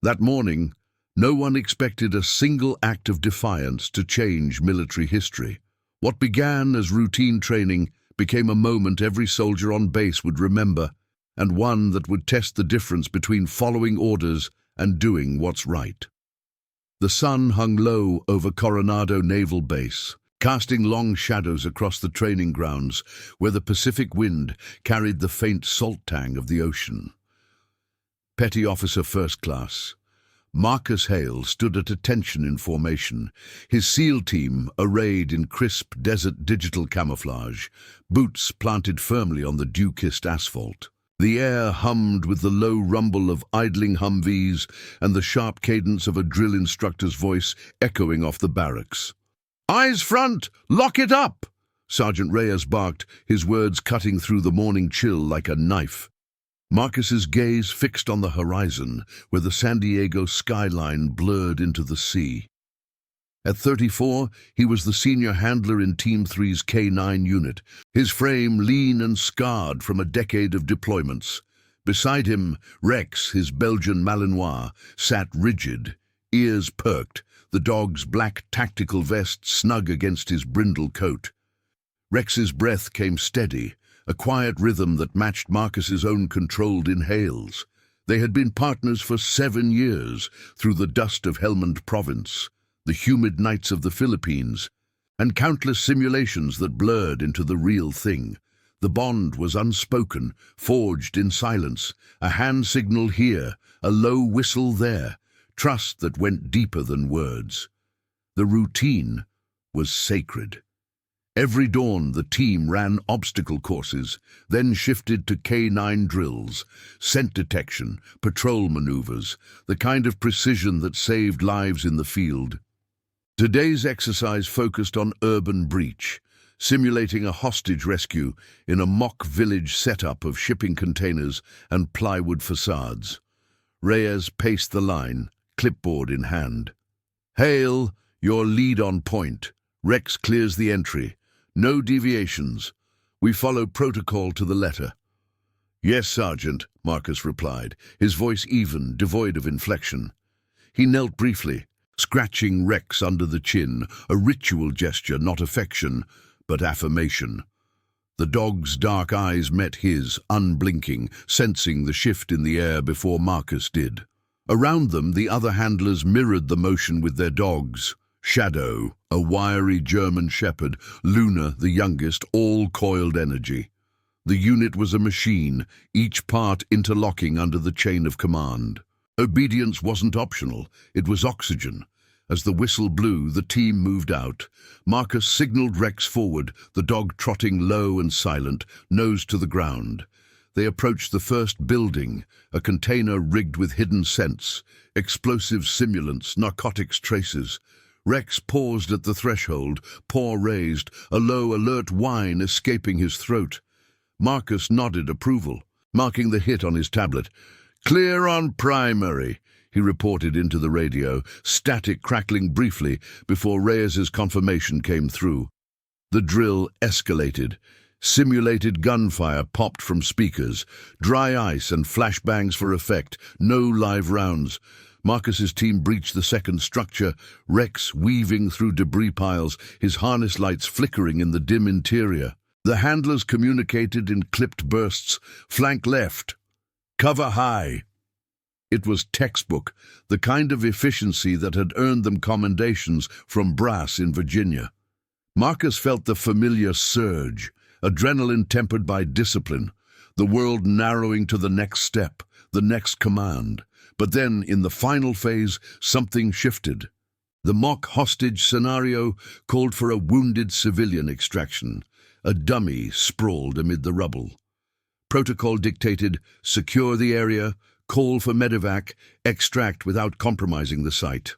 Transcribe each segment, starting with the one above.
That morning, no one expected a single act of defiance to change military history. What began as routine training became a moment every soldier on base would remember, and one that would test the difference between following orders and doing what's right. The sun hung low over Coronado Naval Base, casting long shadows across the training grounds where the Pacific wind carried the faint salt tang of the ocean. Petty Officer First Class Marcus Hale stood at attention in formation, his SEAL team arrayed in crisp desert digital camouflage, boots planted firmly on the dew-kissed asphalt. The air hummed with the low rumble of idling Humvees and the sharp cadence of a drill instructor's voice echoing off the barracks. "Eyes front! Lock it up!" Sergeant Reyes barked, his words cutting through the morning chill like a knife. Marcus's gaze fixed on the horizon, where the San Diego skyline blurred into the sea. At 34, he was the senior handler in Team 3's K-9 unit, his frame lean and scarred from a decade of deployments. Beside him, Rex, his Belgian Malinois, sat rigid, ears perked, the dog's black tactical vest snug against his brindle coat. Rex's breath came steady, a quiet rhythm that matched Marcus's own controlled inhales. They had been partners for 7 years, through the dust of Helmand Province, the humid nights of the Philippines, and countless simulations that blurred into the real thing. The bond was unspoken, forged in silence, a hand signal here, a low whistle there, trust that went deeper than words. The routine was sacred. Every dawn the team ran obstacle courses, then shifted to K-9 drills, scent detection, patrol maneuvers, the kind of precision that saved lives in the field. Today's exercise focused on urban breach, simulating a hostage rescue in a mock village setup of shipping containers and plywood facades. Reyes paced the line, clipboard in hand. "Hale, your lead on point. Rex clears the entry. No deviations. We follow protocol to the letter." "Yes, Sergeant," Marcus replied, his voice even, devoid of inflection. He knelt briefly, scratching Rex under the chin, a ritual gesture, not affection, but affirmation. The dog's dark eyes met his, unblinking, sensing the shift in the air before Marcus did. Around them, the other handlers mirrored the motion with their dogs. Shadow, a wiry German shepherd, Luna, the youngest, all coiled energy. The unit was a machine, each part interlocking under the chain of command. Obedience wasn't optional, it was oxygen. As the whistle blew, the team moved out. Marcus signaled Rex forward, the dog trotting low and silent, nose to the ground. They approached the first building, a container rigged with hidden scents, explosive simulants, narcotics traces. Rex paused at the threshold, paw raised, a low, alert whine escaping his throat. Marcus nodded approval, marking the hit on his tablet. "Clear on primary," he reported into the radio, static crackling briefly before Reyes's confirmation came through. The drill escalated. Simulated gunfire popped from speakers, dry ice and flashbangs for effect, no live rounds. Marcus's team breached the second structure, Rex weaving through debris piles, his harness lights flickering in the dim interior. The handlers communicated in clipped bursts. "Flank left. Cover high." It was textbook, the kind of efficiency that had earned them commendations from brass in Virginia. Marcus felt the familiar surge, adrenaline tempered by discipline, the world narrowing to the next step, the next command. But then, in the final phase, something shifted. The mock hostage scenario called for a wounded civilian extraction. A dummy sprawled amid the rubble. Protocol dictated, secure the area, call for medevac, extract without compromising the site.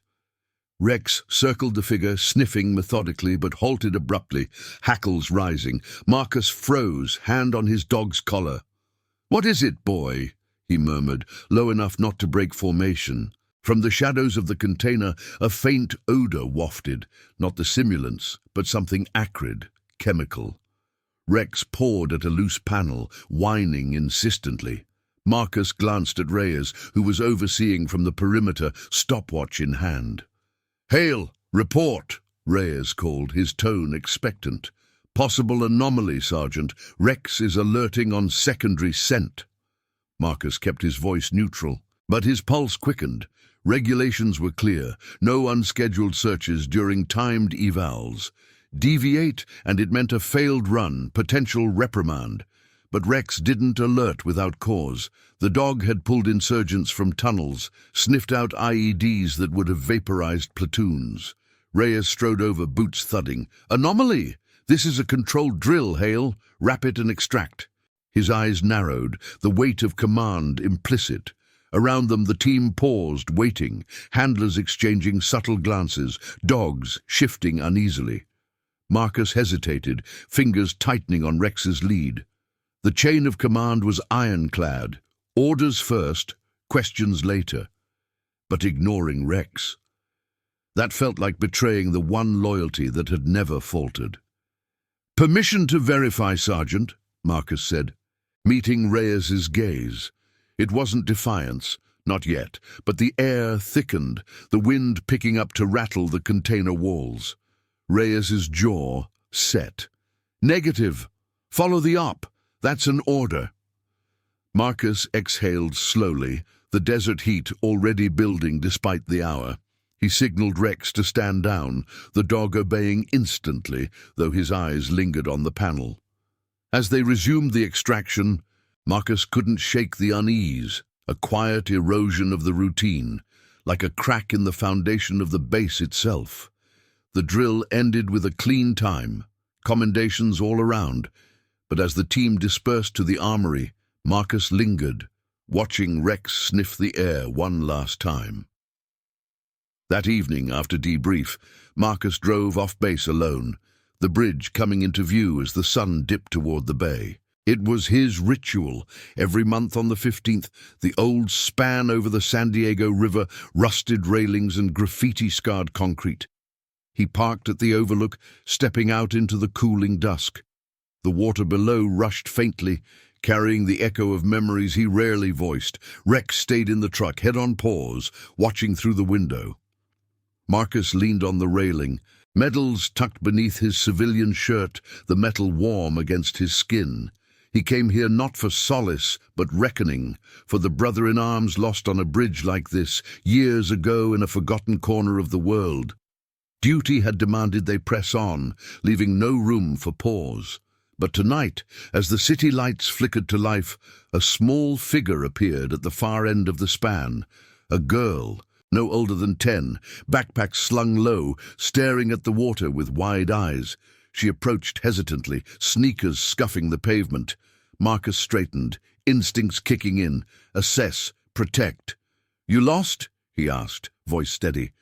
Rex circled the figure, sniffing methodically, but halted abruptly, hackles rising. Marcus froze, hand on his dog's collar. "What is it, boy?" he murmured, low enough not to break formation. From the shadows of the container, a faint odor wafted, not the simulants, but something acrid, chemical. Rex pawed at a loose panel, whining insistently. Marcus glanced at Reyes, who was overseeing from the perimeter, stopwatch in hand. "Hale, report," Reyes called, his tone expectant. "Possible anomaly, Sergeant. Rex is alerting on secondary scent." Marcus kept his voice neutral, but his pulse quickened. Regulations were clear: no unscheduled searches during timed evals. Deviate, and it meant a failed run, potential reprimand. But Rex didn't alert without cause. The dog had pulled insurgents from tunnels, sniffed out IEDs that would have vaporized platoons. Reyes strode over, boots thudding. "Anomaly! This is a controlled drill, Hale. Wrap it and extract." His eyes narrowed, the weight of command implicit. Around them the team paused, waiting, handlers exchanging subtle glances, dogs shifting uneasily. Marcus hesitated, fingers tightening on Rex's lead. The chain of command was ironclad. Orders first, questions later. But ignoring Rex. That felt like betraying the one loyalty that had never faltered. "Permission to verify, Sergeant," Marcus said, meeting Reyes's gaze. It wasn't defiance, not yet, but the air thickened, the wind picking up to rattle the container walls. Reyes's jaw set. "Negative. Follow the op. That's an order." Marcus exhaled slowly, the desert heat already building despite the hour. He signaled Rex to stand down, the dog obeying instantly, though his eyes lingered on the panel. As they resumed the extraction, Marcus couldn't shake the unease, a quiet erosion of the routine, like a crack in the foundation of the base itself. The drill ended with a clean time, commendations all around, but as the team dispersed to the armory, Marcus lingered, watching Rex sniff the air one last time. That evening, after debrief, Marcus drove off base alone, the bridge coming into view as the sun dipped toward the bay. It was his ritual. Every month on the 15th, the old span over the San Diego River, rusted railings and graffiti-scarred concrete. He parked at the overlook, stepping out into the cooling dusk. The water below rushed faintly, carrying the echo of memories he rarely voiced. Rex stayed in the truck, head on pause, watching through the window. Marcus leaned on the railing, medals tucked beneath his civilian shirt, the metal warm against his skin. He came here not for solace, but reckoning, for the brother-in-arms lost on a bridge like this, years ago in a forgotten corner of the world. Duty had demanded they press on, leaving no room for pause. But tonight, as the city lights flickered to life, a small figure appeared at the far end of the span. A girl, no older than 10, backpack slung low, staring at the water with wide eyes. She approached hesitantly, sneakers scuffing the pavement. Marcus straightened, instincts kicking in. Assess, protect. "You lost?" he asked, voice steady.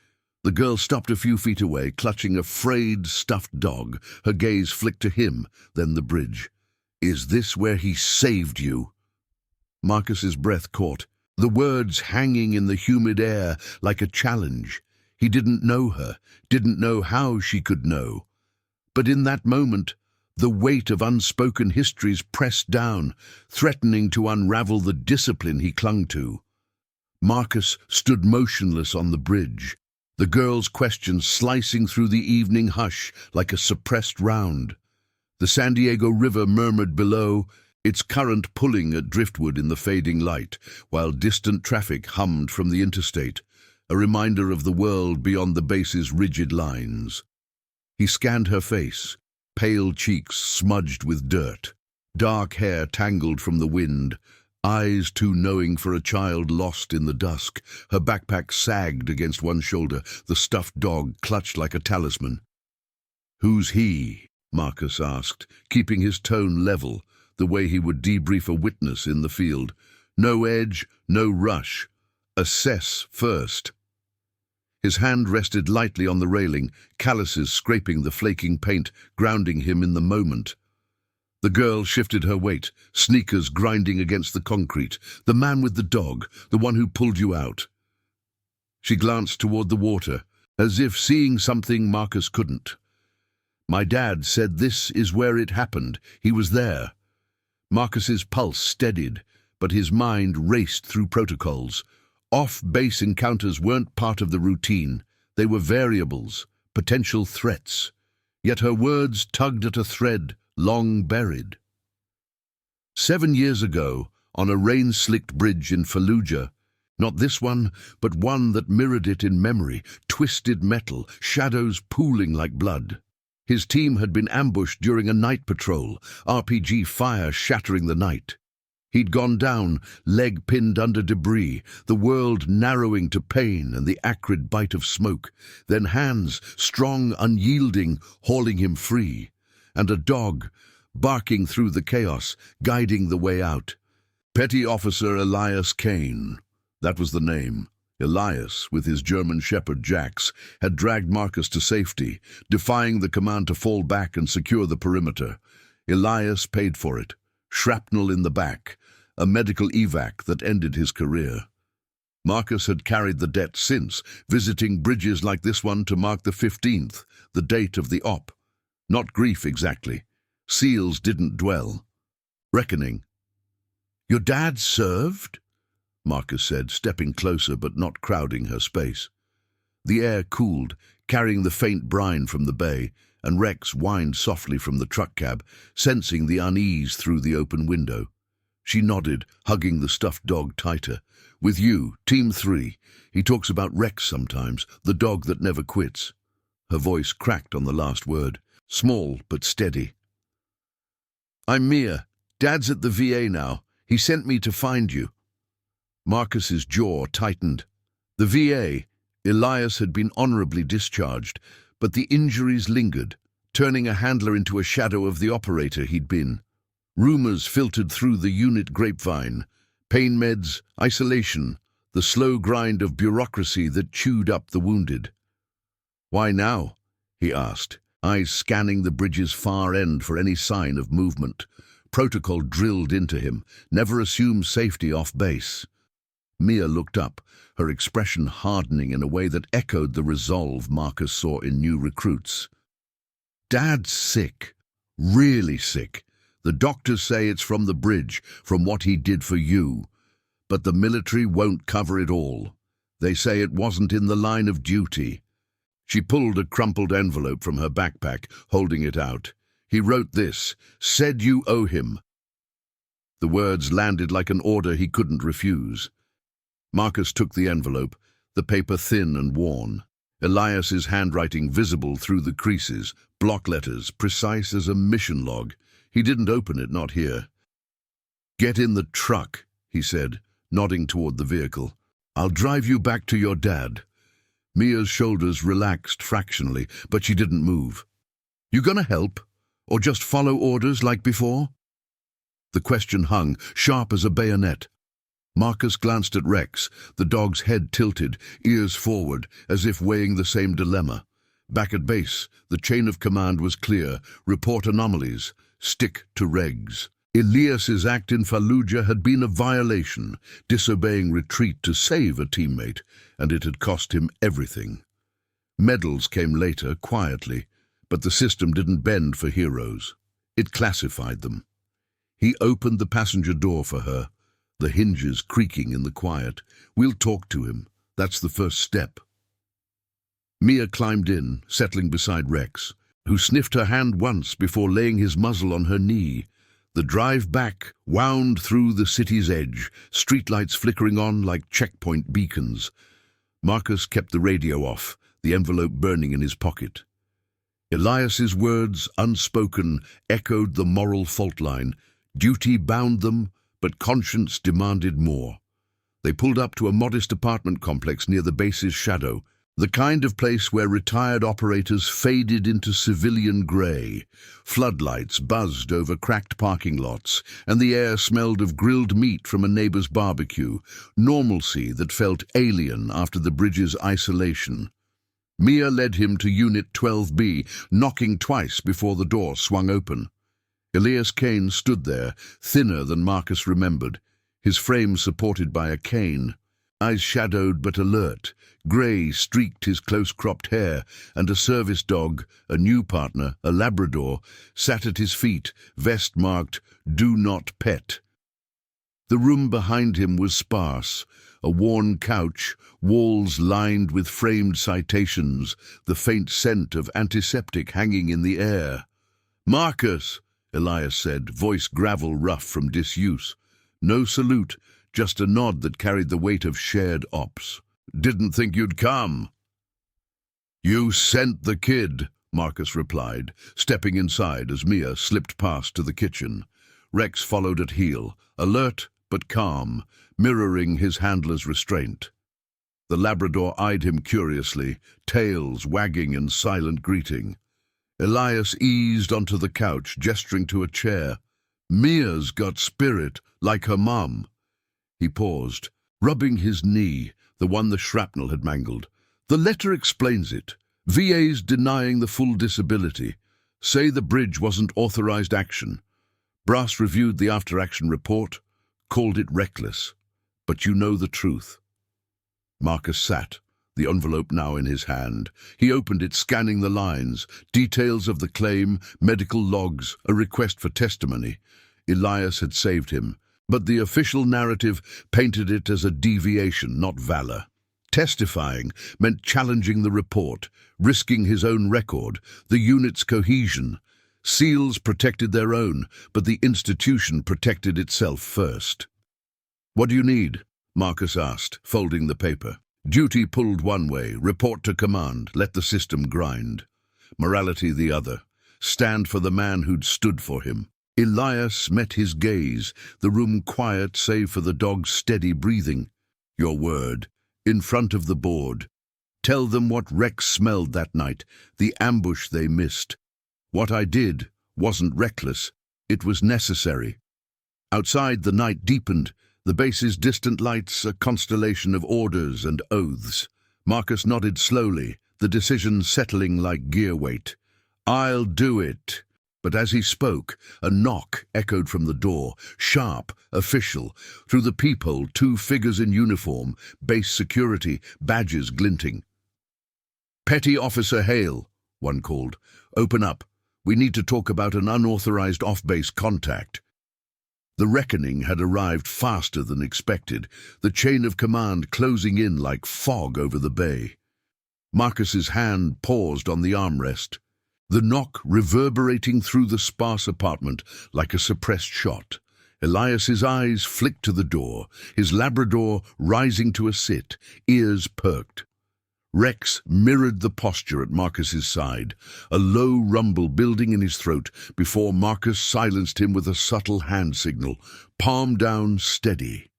The girl stopped a few feet away, clutching a frayed, stuffed dog. Her gaze flicked to him, then the bridge. "Is this where he saved you?" Marcus's breath caught, the words hanging in the humid air like a challenge. He didn't know her, didn't know how she could know. But in that moment, the weight of unspoken histories pressed down, threatening to unravel the discipline he clung to. Marcus stood motionless on the bridge, the girl's questions slicing through the evening hush like a suppressed round. The San Diego River murmured below, its current pulling at driftwood in the fading light, while distant traffic hummed from the interstate, a reminder of the world beyond the base's rigid lines. He scanned her face, pale cheeks smudged with dirt, dark hair tangled from the wind, eyes too knowing for a child lost in the dusk. Her backpack sagged against one shoulder, the stuffed dog clutched like a talisman. "Who's he?" Marcus asked, keeping his tone level, the way he would debrief a witness in the field. No edge, no rush. Assess first. His hand rested lightly on the railing, calluses scraping the flaking paint, grounding him in the moment. The girl shifted her weight, sneakers grinding against the concrete. "The man with the dog, the one who pulled you out." She glanced toward the water, as if seeing something Marcus couldn't. "My dad said this is where it happened. He was there." Marcus's pulse steadied, but his mind raced through protocols. Off-base encounters weren't part of the routine. They were variables, potential threats. Yet her words tugged at a thread long buried. 7 years ago, on a rain-slicked bridge in Fallujah, not this one, but one that mirrored it in memory, twisted metal, shadows pooling like blood. His team had been ambushed during a night patrol, RPG fire shattering the night. He'd gone down, leg pinned under debris, the world narrowing to pain and the acrid bite of smoke, then hands, strong, unyielding, hauling him free, and a dog, barking through the chaos, guiding the way out. Petty Officer Elias Kane. That was the name. Elias, with his German shepherd Jax, had dragged Marcus to safety, defying the command to fall back and secure the perimeter. Elias paid for it. Shrapnel in the back, a medical evac that ended his career. Marcus had carried the debt since, visiting bridges like this one to mark the 15th, the date of the op. Not grief exactly. Seals didn't dwell. Reckoning. "Your dad served?" Marcus said, stepping closer but not crowding her space. The air cooled, carrying the faint brine from the bay, and Rex whined softly from the truck cab, sensing the unease through the open window. She nodded, hugging the stuffed dog tighter. "With you, Team 3. He talks about Rex sometimes, the dog that never quits." Her voice cracked on the last word, small but steady. "I'm Mia. Dad's at the VA now. He sent me to find you." Marcus's jaw tightened. The VA, Elias had been honorably discharged, but the injuries lingered, turning a handler into a shadow of the operator he'd been. Rumors filtered through the unit grapevine. Pain meds, isolation, the slow grind of bureaucracy that chewed up the wounded. "Why now?" he asked, eyes scanning the bridge's far end for any sign of movement. Protocol drilled into him. Never assume safety off base. Mia looked up, her expression hardening in a way that echoed the resolve Marcus saw in new recruits. "Dad's sick. Really sick. The doctors say it's from the bridge, from what he did for you. But the military won't cover it all. They say it wasn't in the line of duty." She pulled a crumpled envelope from her backpack, holding it out. "He wrote this, said you owe him." The words landed like an order he couldn't refuse. Marcus took the envelope, the paper thin and worn. Elias's handwriting visible through the creases, block letters, precise as a mission log. He didn't open it, not here. "Get in the truck," he said, nodding toward the vehicle. "I'll drive you back to your dad." Mia's shoulders relaxed fractionally, but she didn't move. "You gonna help? Or just follow orders like before?" The question hung, sharp as a bayonet. Marcus glanced at Rex, the dog's head tilted, ears forward, as if weighing the same dilemma. Back at base, the chain of command was clear. Report anomalies. Stick to regs. Elias's act in Fallujah had been a violation, disobeying retreat to save a teammate, and it had cost him everything. Medals came later, quietly, but the system didn't bend for heroes. It classified them. He opened the passenger door for her, the hinges creaking in the quiet. "We'll talk to him. That's the first step." Mia climbed in, settling beside Rex, who sniffed her hand once before laying his muzzle on her knee. The drive back wound through the city's edge, streetlights flickering on like checkpoint beacons. Marcus kept the radio off, the envelope burning in his pocket. Elias's words, unspoken, echoed the moral fault line. Duty bound them, but conscience demanded more. They pulled up to a modest apartment complex near the base's shadow, the kind of place where retired operators faded into civilian grey. Floodlights buzzed over cracked parking lots, and the air smelled of grilled meat from a neighbor's barbecue, normalcy that felt alien after the bridge's isolation. Mia led him to Unit 12B, knocking twice before the door swung open. Elias Kane stood there, thinner than Marcus remembered, his frame supported by a cane. Eyes shadowed but alert, grey streaked his close-cropped hair, and a service dog, a new partner, a Labrador, sat at his feet, vest marked, "Do Not Pet." The room behind him was sparse, a worn couch, walls lined with framed citations, the faint scent of antiseptic hanging in the air. "Marcus," Elias said, voice gravel rough from disuse. No salute, just a nod that carried the weight of shared ops. "Didn't think you'd come." "You sent the kid," Marcus replied, stepping inside as Mia slipped past to the kitchen. Rex followed at heel, alert but calm, mirroring his handler's restraint. The Labrador eyed him curiously, tails wagging in silent greeting. Elias eased onto the couch, gesturing to a chair. "Mia's got spirit, like her mum." He paused, rubbing his knee, the one the shrapnel had mangled. "The letter explains it. VA's denying the full disability. Say the bridge wasn't authorized action. Brass reviewed the after-action report, called it reckless. But you know the truth." Marcus sat, the envelope now in his hand. He opened it, scanning the lines, details of the claim, medical logs, a request for testimony. Elias had saved him, but the official narrative painted it as a deviation, not valor. Testifying meant challenging the report, risking his own record, the unit's cohesion. SEALs protected their own, but the institution protected itself first. "What do you need?" Marcus asked, folding the paper. Duty pulled one way, report to command, let the system grind. Morality the other, stand for the man who'd stood for him. Elias met his gaze, the room quiet save for the dog's steady breathing. "Your word, in front of the board. Tell them what Rex smelled that night, the ambush they missed. What I did wasn't reckless, it was necessary." Outside, the night deepened, the base's distant lights a constellation of orders and oaths. Marcus nodded slowly, the decision settling like gear weight. "I'll do it." But as he spoke, a knock echoed from the door, sharp, official. Through the peephole, two figures in uniform, base security, badges glinting. "Petty Officer Hale," one called. "Open up. We need to talk about an unauthorized off-base contact." The reckoning had arrived faster than expected, the chain of command closing in like fog over the bay. Marcus's hand paused on the armrest, the knock reverberating through the sparse apartment like a suppressed shot. Elias's eyes flicked to the door, his Labrador rising to a sit, ears perked. Rex mirrored the posture at Marcus's side, a low rumble building in his throat before Marcus silenced him with a subtle hand signal, palm down, steady.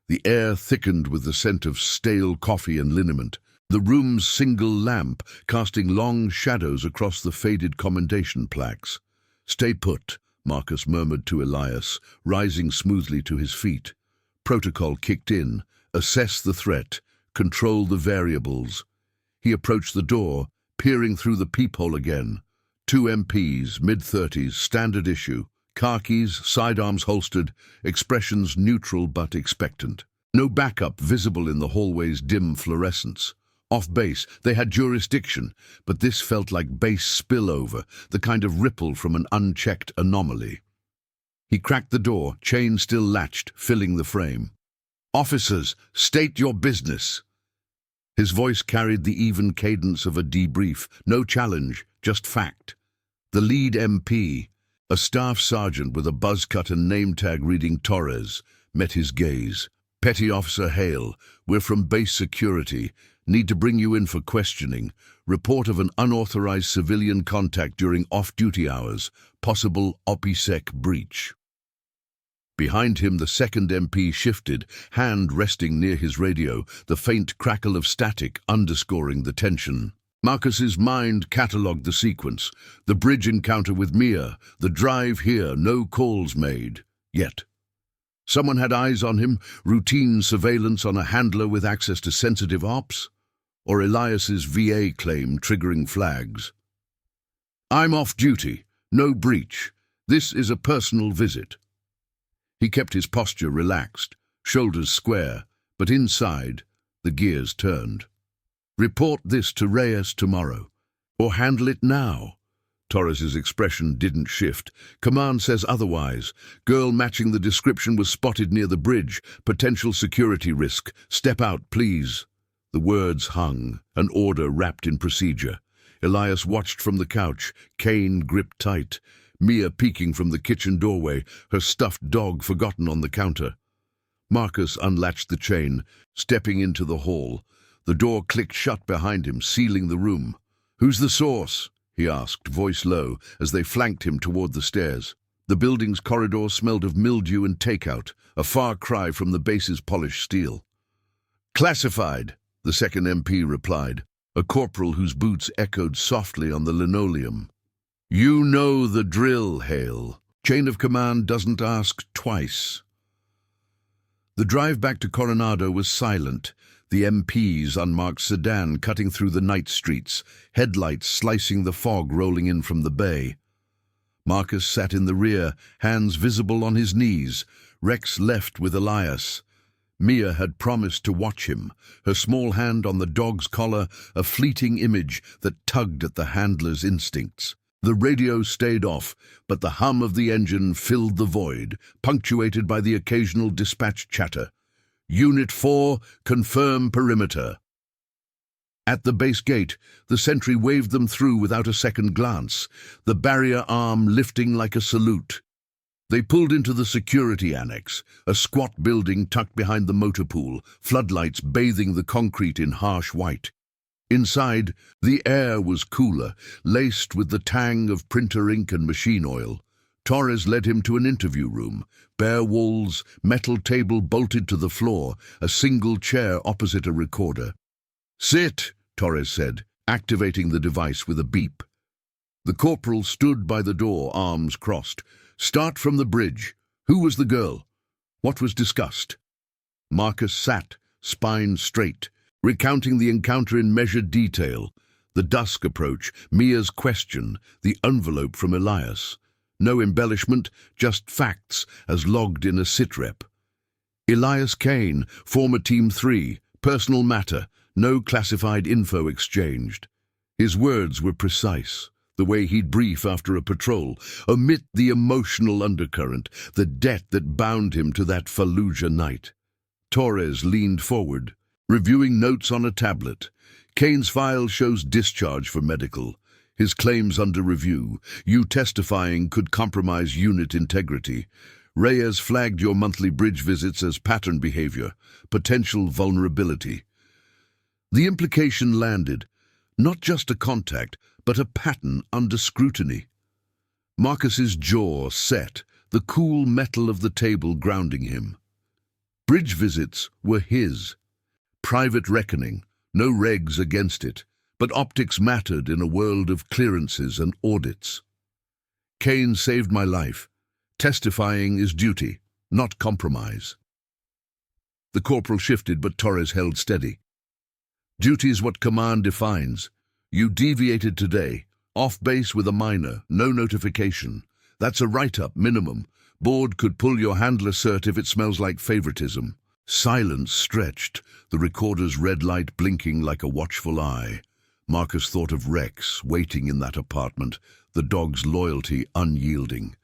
The air thickened with the scent of stale coffee and liniment, the room's single lamp casting long shadows across the faded commendation plaques. "Stay put," Marcus murmured to Elias, rising smoothly to his feet. Protocol kicked in, assess the threat, control the variables. He approached the door, peering through the peephole again. Two MPs, mid-30s, standard issue, khakis, sidearms holstered, expressions neutral but expectant. No backup visible in the hallway's dim fluorescence. Off base, they had jurisdiction, but this felt like base spillover, the kind of ripple from an unchecked anomaly. He cracked the door, chain still latched, filling the frame. "Officers, state your business." His voice carried the even cadence of a debrief, no challenge, just fact. The lead MP, a staff sergeant with a buzz cut and name tag reading Torres, met his gaze. "Petty Officer Hale, we're from base security. Need to bring you in for questioning. Report of an unauthorized civilian contact during off-duty hours. Possible OPSEC breach." Behind him, the second MP shifted, hand resting near his radio, the faint crackle of static underscoring the tension. Marcus's mind catalogued the sequence. The bridge encounter with Mia, the drive here, no calls made. Yet. Someone had eyes on him, routine surveillance on a handler with access to sensitive ops? Or Elias's VA claim triggering flags? "I'm off duty. No breach. This is a personal visit." He kept his posture relaxed, shoulders square, but inside, the gears turned. "Report this to Reyes tomorrow, or handle it now. Torres's expression didn't shift. Command says otherwise. Girl matching the description was spotted near the bridge. Potential security risk. Step out, please. The words hung, an order wrapped in procedure. Elias watched from the couch, Kane gripped tight. Mia peeking from the kitchen doorway, her stuffed dog forgotten on the counter. Marcus unlatched the chain, stepping into the hall. The door clicked shut behind him, sealing the room. "Who's the source?" he asked, voice low, as they flanked him toward the stairs. The building's corridor smelled of mildew and takeout, a far cry from the base's polished steel. "Classified," the second MP replied, a corporal whose boots echoed softly on the linoleum. "You know the drill, Hale. Chain of command doesn't ask twice." The drive back to Coronado was silent, the MP's unmarked sedan cutting through the night streets, headlights slicing the fog rolling in from the bay. Marcus sat in the rear, hands visible on his knees, Rex left with Elias. Mia had promised to watch him, her small hand on the dog's collar, a fleeting image that tugged at the handler's instincts. The radio stayed off, but the hum of the engine filled the void, punctuated by the occasional dispatch chatter. "Unit 4, confirm perimeter." At the base gate, the sentry waved them through without a second glance, the barrier arm lifting like a salute. They pulled into the security annex, a squat building tucked behind the motor pool, floodlights bathing the concrete in harsh white. Inside, the air was cooler, laced with the tang of printer ink and machine oil. Torres led him to an interview room. Bare walls, metal table bolted to the floor, a single chair opposite a recorder. "Sit," Torres said, activating the device with a beep. The corporal stood by the door, arms crossed. "Start from the bridge. Who was the girl? What was discussed?" Marcus sat, spine straight, recounting the encounter in measured detail. The dusk approach, Mia's question, the envelope from Elias. No embellishment, just facts, as logged in a sitrep. Elias Kane, former Team 3, personal matter, no classified info exchanged. His words were precise, the way he'd brief after a patrol, omit the emotional undercurrent, the debt that bound him to that Fallujah night. Torres leaned forward, reviewing notes on a tablet. Kane's file shows discharge for medical. His claims under review. You testifying could compromise unit integrity. Reyes flagged your monthly bridge visits as pattern behavior, potential vulnerability. The implication landed. Not just a contact, but a pattern under scrutiny. Marcus's jaw set, the cool metal of the table grounding him. Bridge visits were his. Private reckoning, no regs against it, but optics mattered in a world of clearances and audits. Kane saved my life. Testifying is duty, not compromise. The corporal shifted, but Torres held steady. Duty's what command defines. You deviated today, off base with a minor, no notification. That's a write-up, minimum. Board could pull your handler cert if it smells like favoritism. Silence stretched, the recorder's red light blinking like a watchful eye. Marcus thought of Rex, waiting in that apartment, the dog's loyalty unyielding.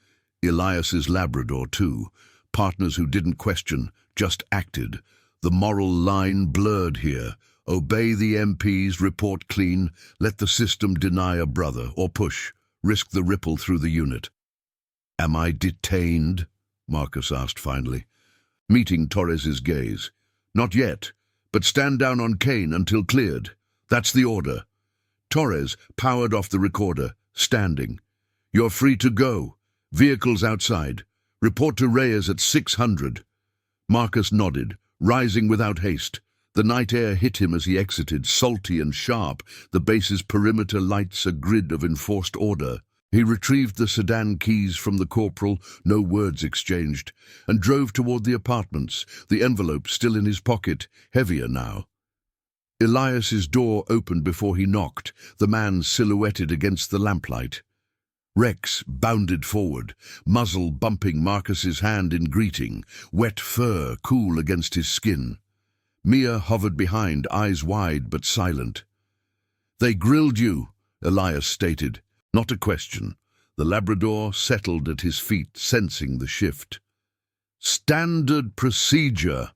Elias's Labrador, too, partners who didn't question, just acted. The moral line blurred here. Obey the MPs, report clean, let the system deny a brother, or push, risk the ripple through the unit. "Am I detained?" Marcus asked finally, meeting Torres's gaze. "Not yet, but stand down on Kane until cleared. That's the order." Torres powered off the recorder, standing. "You're free to go. Vehicles outside. Report to Reyes at 600. Marcus nodded, rising without haste. The night air hit him as he exited, salty and sharp, the base's perimeter lights a grid of enforced order. He retrieved the sedan keys from the corporal, no words exchanged, and drove toward the apartments, the envelope still in his pocket, heavier now. Elias's door opened before he knocked, the man silhouetted against the lamplight. Rex bounded forward, muzzle bumping Marcus's hand in greeting, wet fur cool against his skin. Mia hovered behind, eyes wide but silent. "They grilled you," Elias stated. Not a question. The Labrador settled at his feet, sensing the shift. "Standard procedure,"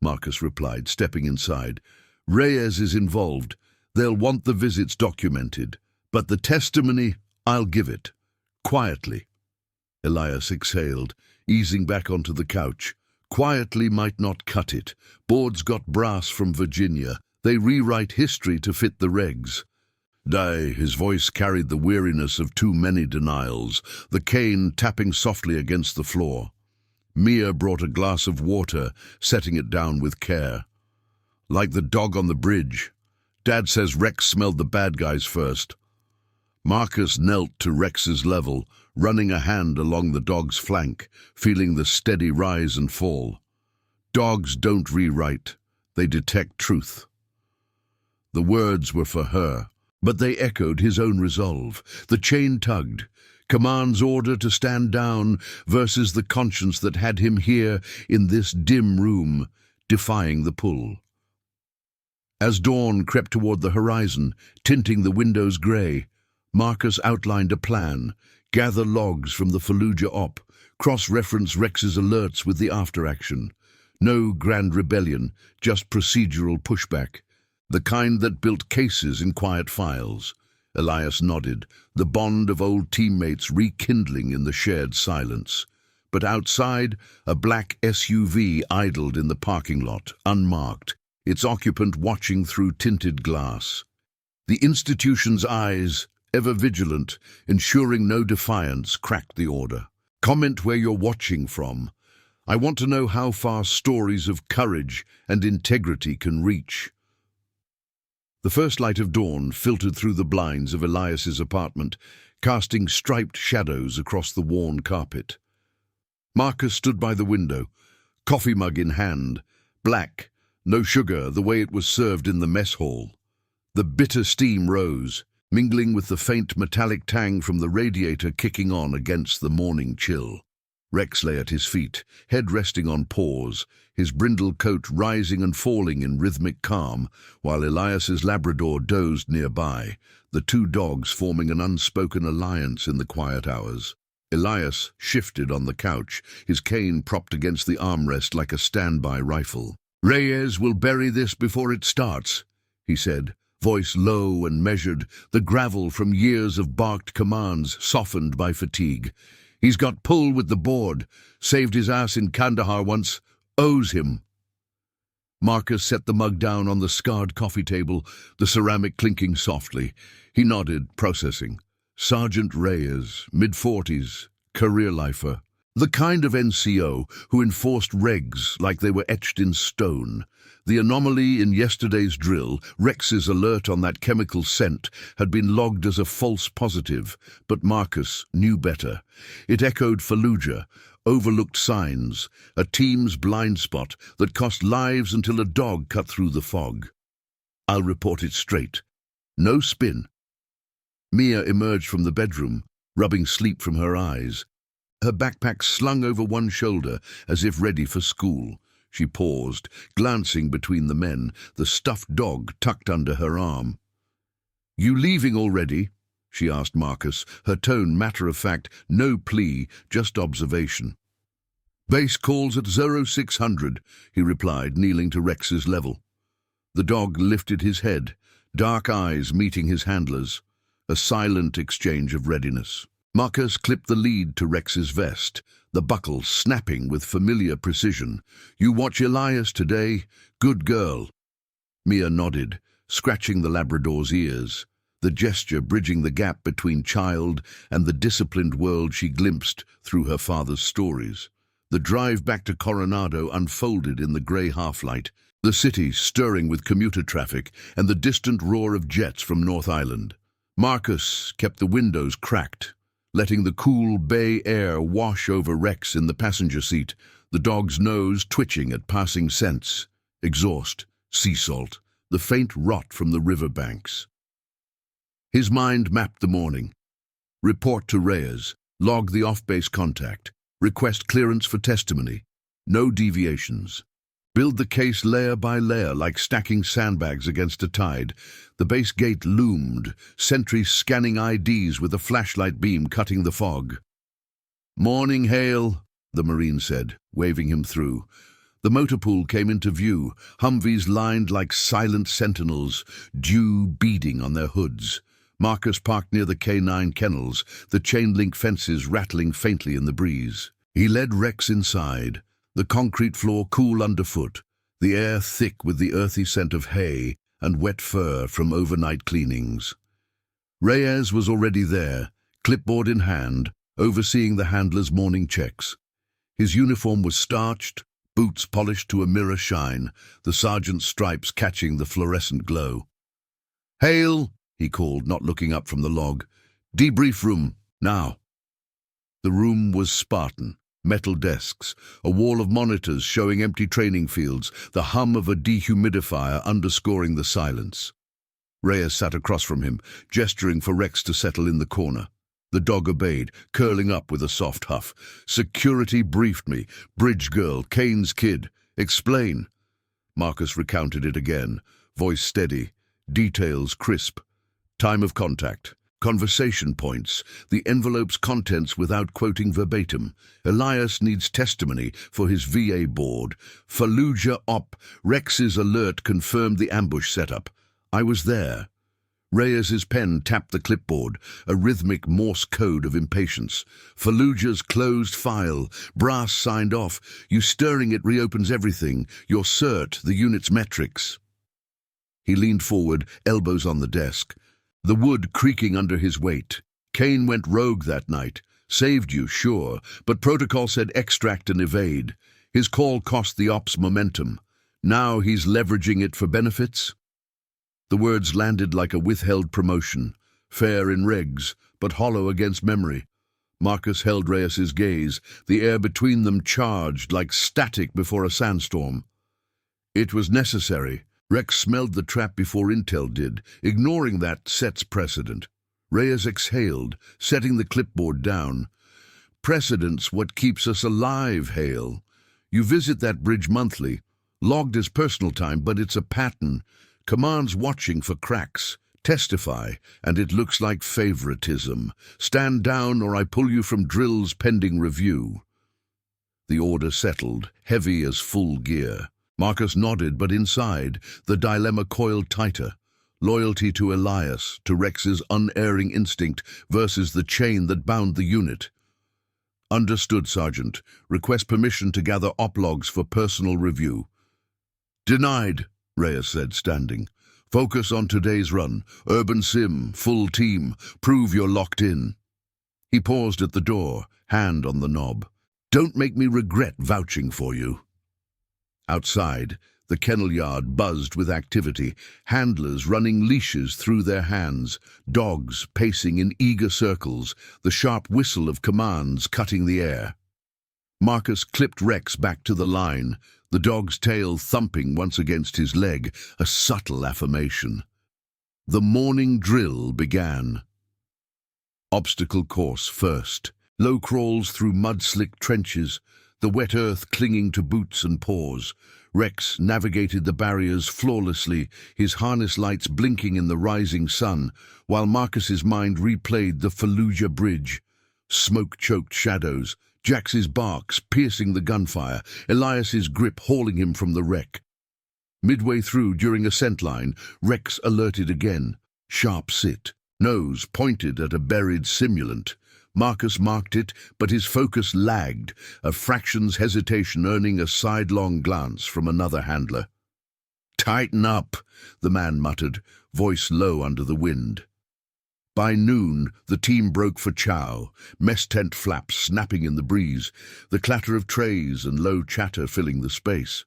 Marcus replied, stepping inside. "Reyes is involved. They'll want the visits documented. But the testimony, I'll give it. Quietly." Elias exhaled, easing back onto the couch. Quietly might not cut it. Board's got brass from Virginia. They rewrite history to fit the regs. His voice carried the weariness of too many denials, the cane tapping softly against the floor. Mia brought a glass of water, setting it down with care. "Like the dog on the bridge. Dad says Rex smelled the bad guys first." Marcus knelt to Rex's level, running a hand along the dog's flank, feeling the steady rise and fall. Dogs don't rewrite. They detect truth. The words were for her, but they echoed his own resolve. The chain tugged. Command's order to stand down versus the conscience that had him here in this dim room, defying the pull. As dawn crept toward the horizon, tinting the windows grey, Marcus outlined a plan: gather logs from the Fallujah op, cross-reference Rex's alerts with the after-action. No grand rebellion, just procedural pushback. The kind that built cases in quiet files. Elias nodded, the bond of old teammates rekindling in the shared silence. But outside, a black SUV idled in the parking lot, unmarked, its occupant watching through tinted glass. The institution's eyes, ever vigilant, ensuring no defiance, cracked the order. "Comment where you're watching from. I want to know how far stories of courage and integrity can reach." The first light of dawn filtered through the blinds of Elias's apartment, casting striped shadows across the worn carpet. Marcus stood by the window, coffee mug in hand, black, no sugar, the way it was served in the mess hall. The bitter steam rose, mingling with the faint metallic tang from the radiator kicking on against the morning chill. Rex lay at his feet, head resting on paws, his brindle coat rising and falling in rhythmic calm, while Elias's Labrador dozed nearby, the two dogs forming an unspoken alliance in the quiet hours. Elias shifted on the couch, his cane propped against the armrest like a standby rifle. "Reyes will bury this before it starts," he said, voice low and measured, the gravel from years of barked commands softened by fatigue. "He's got pull with the board, saved his ass in Kandahar once, owes him." Marcus set the mug down on the scarred coffee table, the ceramic clinking softly. He nodded, processing. Sergeant Reyes, mid-40s, career lifer. The kind of NCO who enforced regs like they were etched in stone. The anomaly in yesterday's drill, Rex's alert on that chemical scent, had been logged as a false positive, but Marcus knew better. It echoed Fallujah, overlooked signs, a team's blind spot that cost lives until a dog cut through the fog. "I'll report it straight. No spin." Mia emerged from the bedroom, rubbing sleep from her eyes. Her backpack slung over one shoulder, as if ready for school. She paused, glancing between the men, the stuffed dog tucked under her arm. "You leaving already?" she asked Marcus, her tone matter-of-fact, no plea, just observation. "Base calls at 0600, he replied, kneeling to Rex's level. The dog lifted his head, dark eyes meeting his handler's, a silent exchange of readiness. Marcus clipped the lead to Rex's vest, the buckle snapping with familiar precision. "You watch Elias today? Good girl." Mia nodded, scratching the Labrador's ears, the gesture bridging the gap between child and the disciplined world she glimpsed through her father's stories. The drive back to Coronado unfolded in the grey half-light, the city stirring with commuter traffic and the distant roar of jets from North Island. Marcus kept the windows cracked, letting the cool bay air wash over Rex in the passenger seat, the dog's nose twitching at passing scents, exhaust, sea salt, the faint rot from the riverbanks. His mind mapped the morning. Report to Reyes, log the off-base contact, request clearance for testimony, no deviations. Build the case layer by layer, like stacking sandbags against a tide. The base gate loomed, sentries scanning IDs with a flashlight beam cutting the fog. "Morning, Hale," the Marine said, waving him through. The motor pool came into view, Humvees lined like silent sentinels, dew beading on their hoods. Marcus parked near the K9 kennels, the chain-link fences rattling faintly in the breeze. He led Rex inside, the concrete floor cool underfoot, the air thick with the earthy scent of hay and wet fur from overnight cleanings. Reyes was already there, clipboard in hand, overseeing the handler's morning checks. His uniform was starched, boots polished to a mirror shine, the sergeant's stripes catching the fluorescent glow. "Hale," he called, not looking up from the log. "Debrief room, now." The room was Spartan. Metal desks, a wall of monitors showing empty training fields, the hum of a dehumidifier underscoring the silence. Reyes sat across from him, gesturing for Rex to settle in the corner. The dog obeyed, curling up with a soft huff. "Security briefed me. Bridge girl, Kane's kid. Explain." Marcus recounted it again, voice steady, details crisp. Time of contact. Conversation points, the envelope's contents without quoting verbatim. Elias needs testimony for his VA board. Fallujah Op. Rex's alert confirmed the ambush setup. I was there. Reyes's pen tapped the clipboard, a rhythmic Morse code of impatience. Fallujah's closed file. Brass signed off. You stirring it reopens everything. Your cert, the unit's metrics. He leaned forward, elbows on the desk. The wood creaking under his weight. Kane went rogue that night. Saved you, sure, but protocol said extract and evade. His call cost the ops momentum. Now he's leveraging it for benefits? The words landed like a withheld promotion. Fair in regs, but hollow against memory. Marcus held Reyes's gaze, the air between them charged like static before a sandstorm. It was necessary. Rex smelled the trap before Intel did, ignoring that sets precedent. Reyes exhaled, setting the clipboard down. Precedent's what keeps us alive, Hale. You visit that bridge monthly, logged as personal time, but it's a pattern. Command's watching for cracks. Testify, and it looks like favoritism. Stand down or I pull you from drills pending review. The order settled, heavy as full gear. Marcus nodded, but inside, the dilemma coiled tighter. Loyalty to Elias, to Rex's unerring instinct, versus the chain that bound the unit. Understood, Sergeant. Request permission to gather op logs for personal review. Denied, Reyes said, standing. Focus on today's run. Urban Sim, full team. Prove you're locked in. He paused at the door, hand on the knob. Don't make me regret vouching for you. Outside, the kennel yard buzzed with activity, handlers running leashes through their hands, dogs pacing in eager circles, the sharp whistle of commands cutting the air. Marcus clipped Rex back to the line, the dog's tail thumping once against his leg, a subtle affirmation. The morning drill began. Obstacle course first, low crawls through mud-slick trenches, the wet earth clinging to boots and paws. Rex navigated the barriers flawlessly, his harness lights blinking in the rising sun, while Marcus's mind replayed the Fallujah Bridge. Smoke-choked shadows, Jax's barks piercing the gunfire, Elias's grip hauling him from the wreck. Midway through, during a scent line, Rex alerted again. Sharp sit, nose pointed at a buried simulant. Marcus marked it, but his focus lagged, a fraction's hesitation earning a sidelong glance from another handler. Tighten up, the man muttered, voice low under the wind. By noon, the team broke for chow, mess tent flaps snapping in the breeze, the clatter of trays and low chatter filling the space.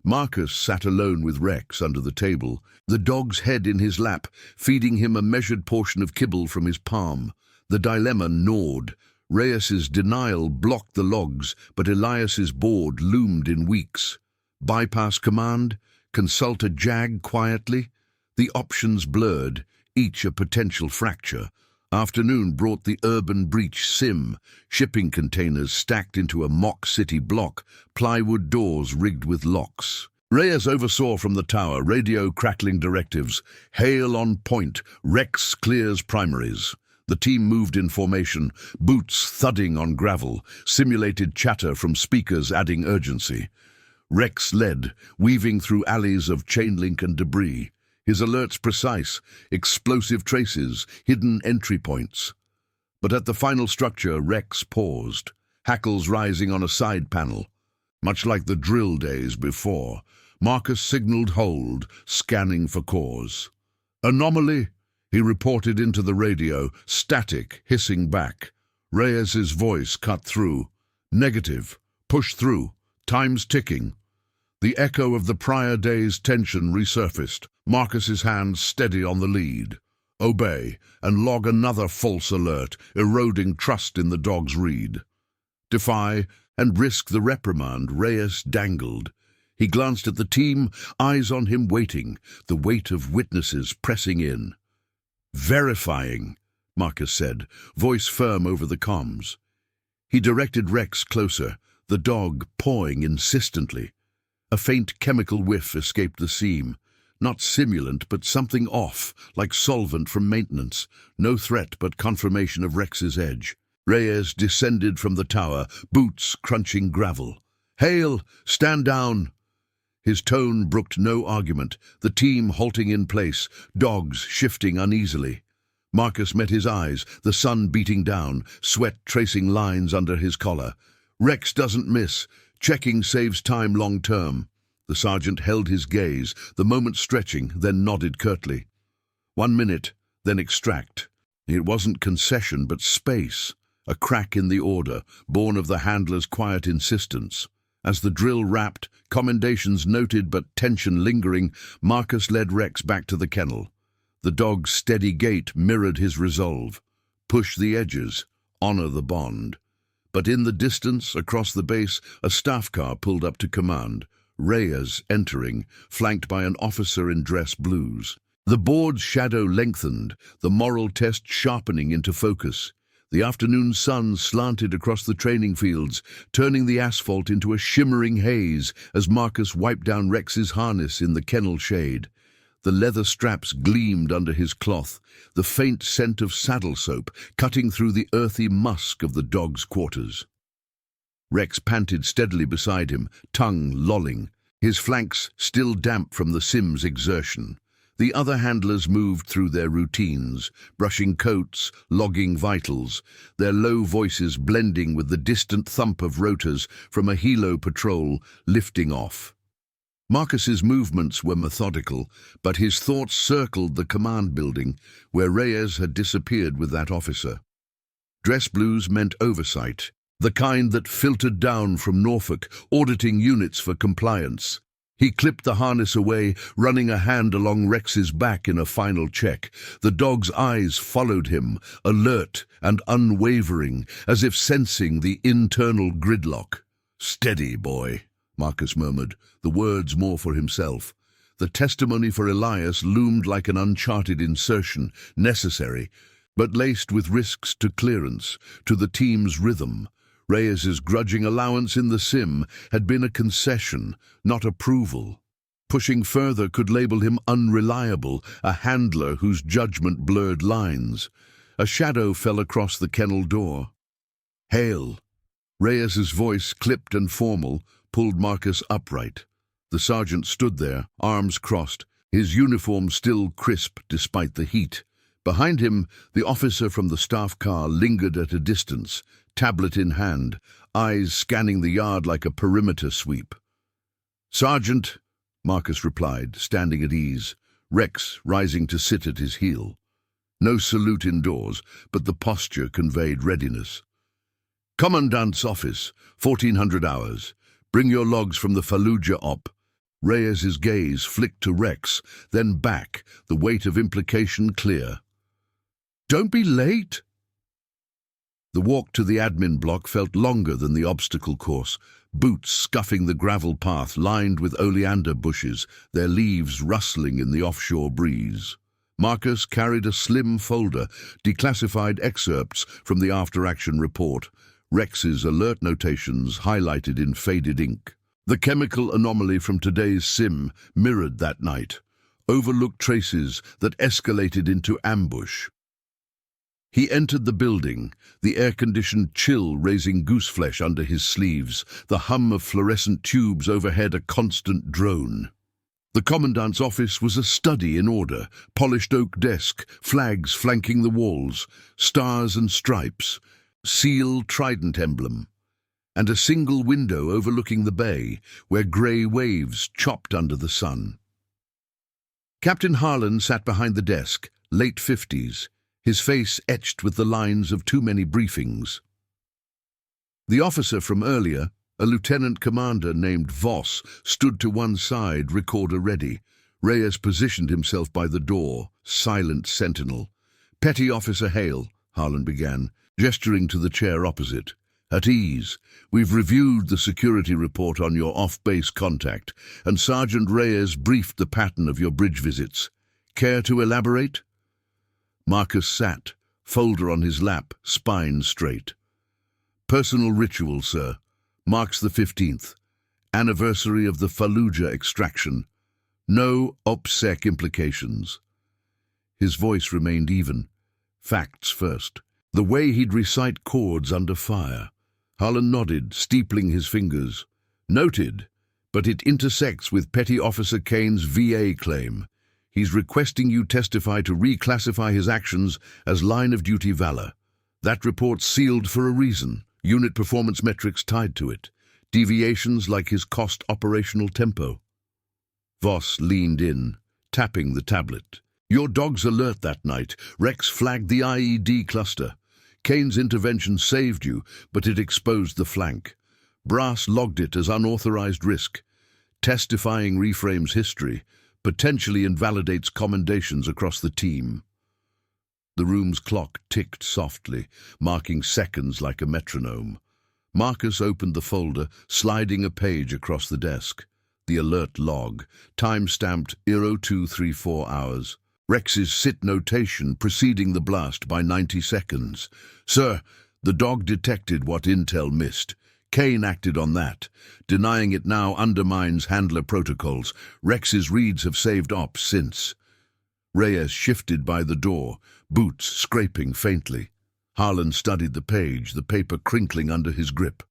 Marcus sat alone with Rex under the table, the dog's head in his lap, feeding him a measured portion of kibble from his palm. The dilemma gnawed. Reyes's denial blocked the logs, but Elias's board loomed in weeks. Bypass command? Consult a JAG quietly? The options blurred, each a potential fracture. Afternoon brought the urban breach sim, shipping containers stacked into a mock city block, plywood doors rigged with locks. Reyes oversaw from the tower, radio crackling directives. Hail on point, Rex clears primaries. The team moved in formation, boots thudding on gravel, simulated chatter from speakers adding urgency. Rex led, weaving through alleys of chain link and debris. His alerts precise, explosive traces, hidden entry points. But at the final structure, Rex paused, hackles rising on a side panel. Much like the drill days before, Marcus signaled hold, scanning for cause. Anomaly, he reported into the radio, static, hissing back. Reyes's voice cut through. Negative, push through, time's ticking. The echo of the prior day's tension resurfaced, Marcus's hands steady on the lead. Obey, and log another false alert, eroding trust in the dog's read. Defy, and risk the reprimand, Reyes dangled. He glanced at the team, eyes on him waiting, the weight of witnesses pressing in. Verifying, Marcus said, voice firm over the comms. He directed Rex closer, the dog pawing insistently. A faint chemical whiff escaped the seam. Not simulant, but something off, like solvent from maintenance. No threat, but confirmation of Rex's edge. Reyes descended from the tower, boots crunching gravel. Hail! Stand down! His tone brooked no argument, the team halting in place, dogs shifting uneasily. Marcus met his eyes, the sun beating down, sweat tracing lines under his collar. Rex doesn't miss. Checking saves time long term. The sergeant held his gaze, the moment stretching, then nodded curtly. 1 minute, then extract. It wasn't concession, but space. A crack in the order, born of the handler's quiet insistence. As the drill wrapped, commendations noted but tension lingering, Marcus led Rex back to the kennel. The dog's steady gait mirrored his resolve. Push the edges, honor the bond. But in the distance, across the base, a staff car pulled up to command. Reyes entering, flanked by an officer in dress blues. The board's shadow lengthened, the moral test sharpening into focus. The afternoon sun slanted across the training fields, turning the asphalt into a shimmering haze as Marcus wiped down Rex's harness in the kennel shade. The leather straps gleamed under his cloth, the faint scent of saddle soap cutting through the earthy musk of the dog's quarters. Rex panted steadily beside him, tongue lolling, his flanks still damp from the sim's exertion. The other handlers moved through their routines, brushing coats, logging vitals, their low voices blending with the distant thump of rotors from a helo patrol lifting off. Marcus's movements were methodical, but his thoughts circled the command building, where Reyes had disappeared with that officer. Dress blues meant oversight, the kind that filtered down from Norfolk, auditing units for compliance. He clipped the harness away, running a hand along Rex's back in a final check. The dog's eyes followed him, alert and unwavering, as if sensing the internal gridlock. "Steady, boy," Marcus murmured, the words more for himself. The testimony for Elias loomed like an uncharted insertion, necessary, but laced with risks to clearance, to the team's rhythm. Reyes's grudging allowance in the sim had been a concession, not approval. Pushing further could label him unreliable, a handler whose judgment blurred lines. A shadow fell across the kennel door. "Hail!" Reyes's voice, clipped and formal, pulled Marcus upright. The sergeant stood there, arms crossed, his uniform still crisp despite the heat. Behind him, the officer from the staff car lingered at a distance, tablet in hand, eyes scanning the yard like a perimeter sweep. "Sergeant," Marcus replied, standing at ease, Rex rising to sit at his heel. No salute indoors, but the posture conveyed readiness. "Commandant's office, 1400 hours. Bring your logs from the Fallujah op." Reyes's gaze flicked to Rex, then back, the weight of implication clear. "Don't be late." The walk to the admin block felt longer than the obstacle course, boots scuffing the gravel path lined with oleander bushes, their leaves rustling in the offshore breeze. Marcus carried a slim folder, declassified excerpts from the after-action report, Rex's alert notations highlighted in faded ink. The chemical anomaly from today's sim mirrored that night, overlooked traces that escalated into ambush. He entered the building, the air-conditioned chill raising gooseflesh under his sleeves, the hum of fluorescent tubes overhead a constant drone. The commandant's office was a study in order, polished oak desk, flags flanking the walls, stars and stripes, seal trident emblem, and a single window overlooking the bay, where grey waves chopped under the sun. Captain Harlan sat behind the desk, late 50s, his face etched with the lines of too many briefings. The officer from earlier, a lieutenant commander named Voss, stood to one side, recorder ready. Reyes positioned himself by the door, silent sentinel. "Petty Officer Hale," Harlan began, gesturing to the chair opposite. "At ease. We've reviewed the security report on your off-base contact, and Sergeant Reyes briefed the pattern of your bridge visits. Care to elaborate?" Marcus sat, folder on his lap, spine straight. "Personal ritual, sir. Marks the 15th. Anniversary of the Fallujah extraction. No OPSEC implications." His voice remained even. Facts first. The way he'd recite chords under fire. Harlan nodded, steepling his fingers. "Noted, but it intersects with Petty Officer Kane's VA claim. He's requesting you testify to reclassify his actions as line-of-duty valor. That report's sealed for a reason. Unit performance metrics tied to it. Deviations like his cost operational tempo." Voss leaned in, tapping the tablet. "Your dog's alert that night. Rex flagged the IED cluster. Kane's intervention saved you, but it exposed the flank. Brass logged it as unauthorized risk. Testifying reframes history, potentially invalidates commendations across the team." The room's clock ticked softly, marking seconds like a metronome. Marcus opened the folder, sliding a page across the desk. The alert log, time-stamped 0234 hours. Rex's sit notation preceding the blast by 90 seconds. "Sir, the dog detected what intel missed. Kane acted on that. Denying it now undermines handler protocols. Rex's reads have saved ops since." Reyes shifted by the door, boots scraping faintly. Harlan studied the page, the paper crinkling under his grip.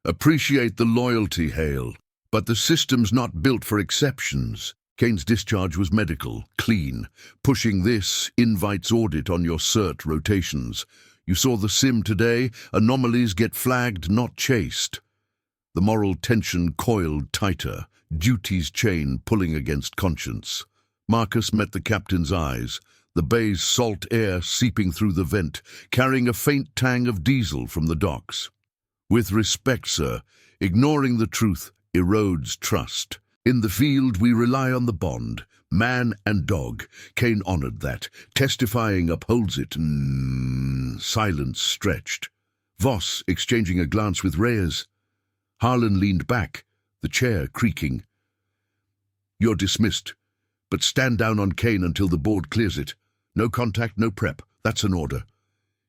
"Appreciate the loyalty, Hale, but the system's not built for exceptions. Kane's discharge was medical, clean. Pushing this invites audit on your cert rotations. You saw the sim today. Anomalies get flagged, not chased." The moral tension coiled tighter, duty's chain pulling against conscience. Marcus met the captain's eyes, the bay's salt air seeping through the vent, carrying a faint tang of diesel from the docks. "With respect, sir, ignoring the truth erodes trust. In the field, we rely on the bond, man and dog. Kane honored that. Testifying upholds it." Silence stretched. Voss exchanging a glance with Reyes. Harlan leaned back, the chair creaking. "You're dismissed, but stand down on Kane until the board clears it. No contact, no prep. That's an order."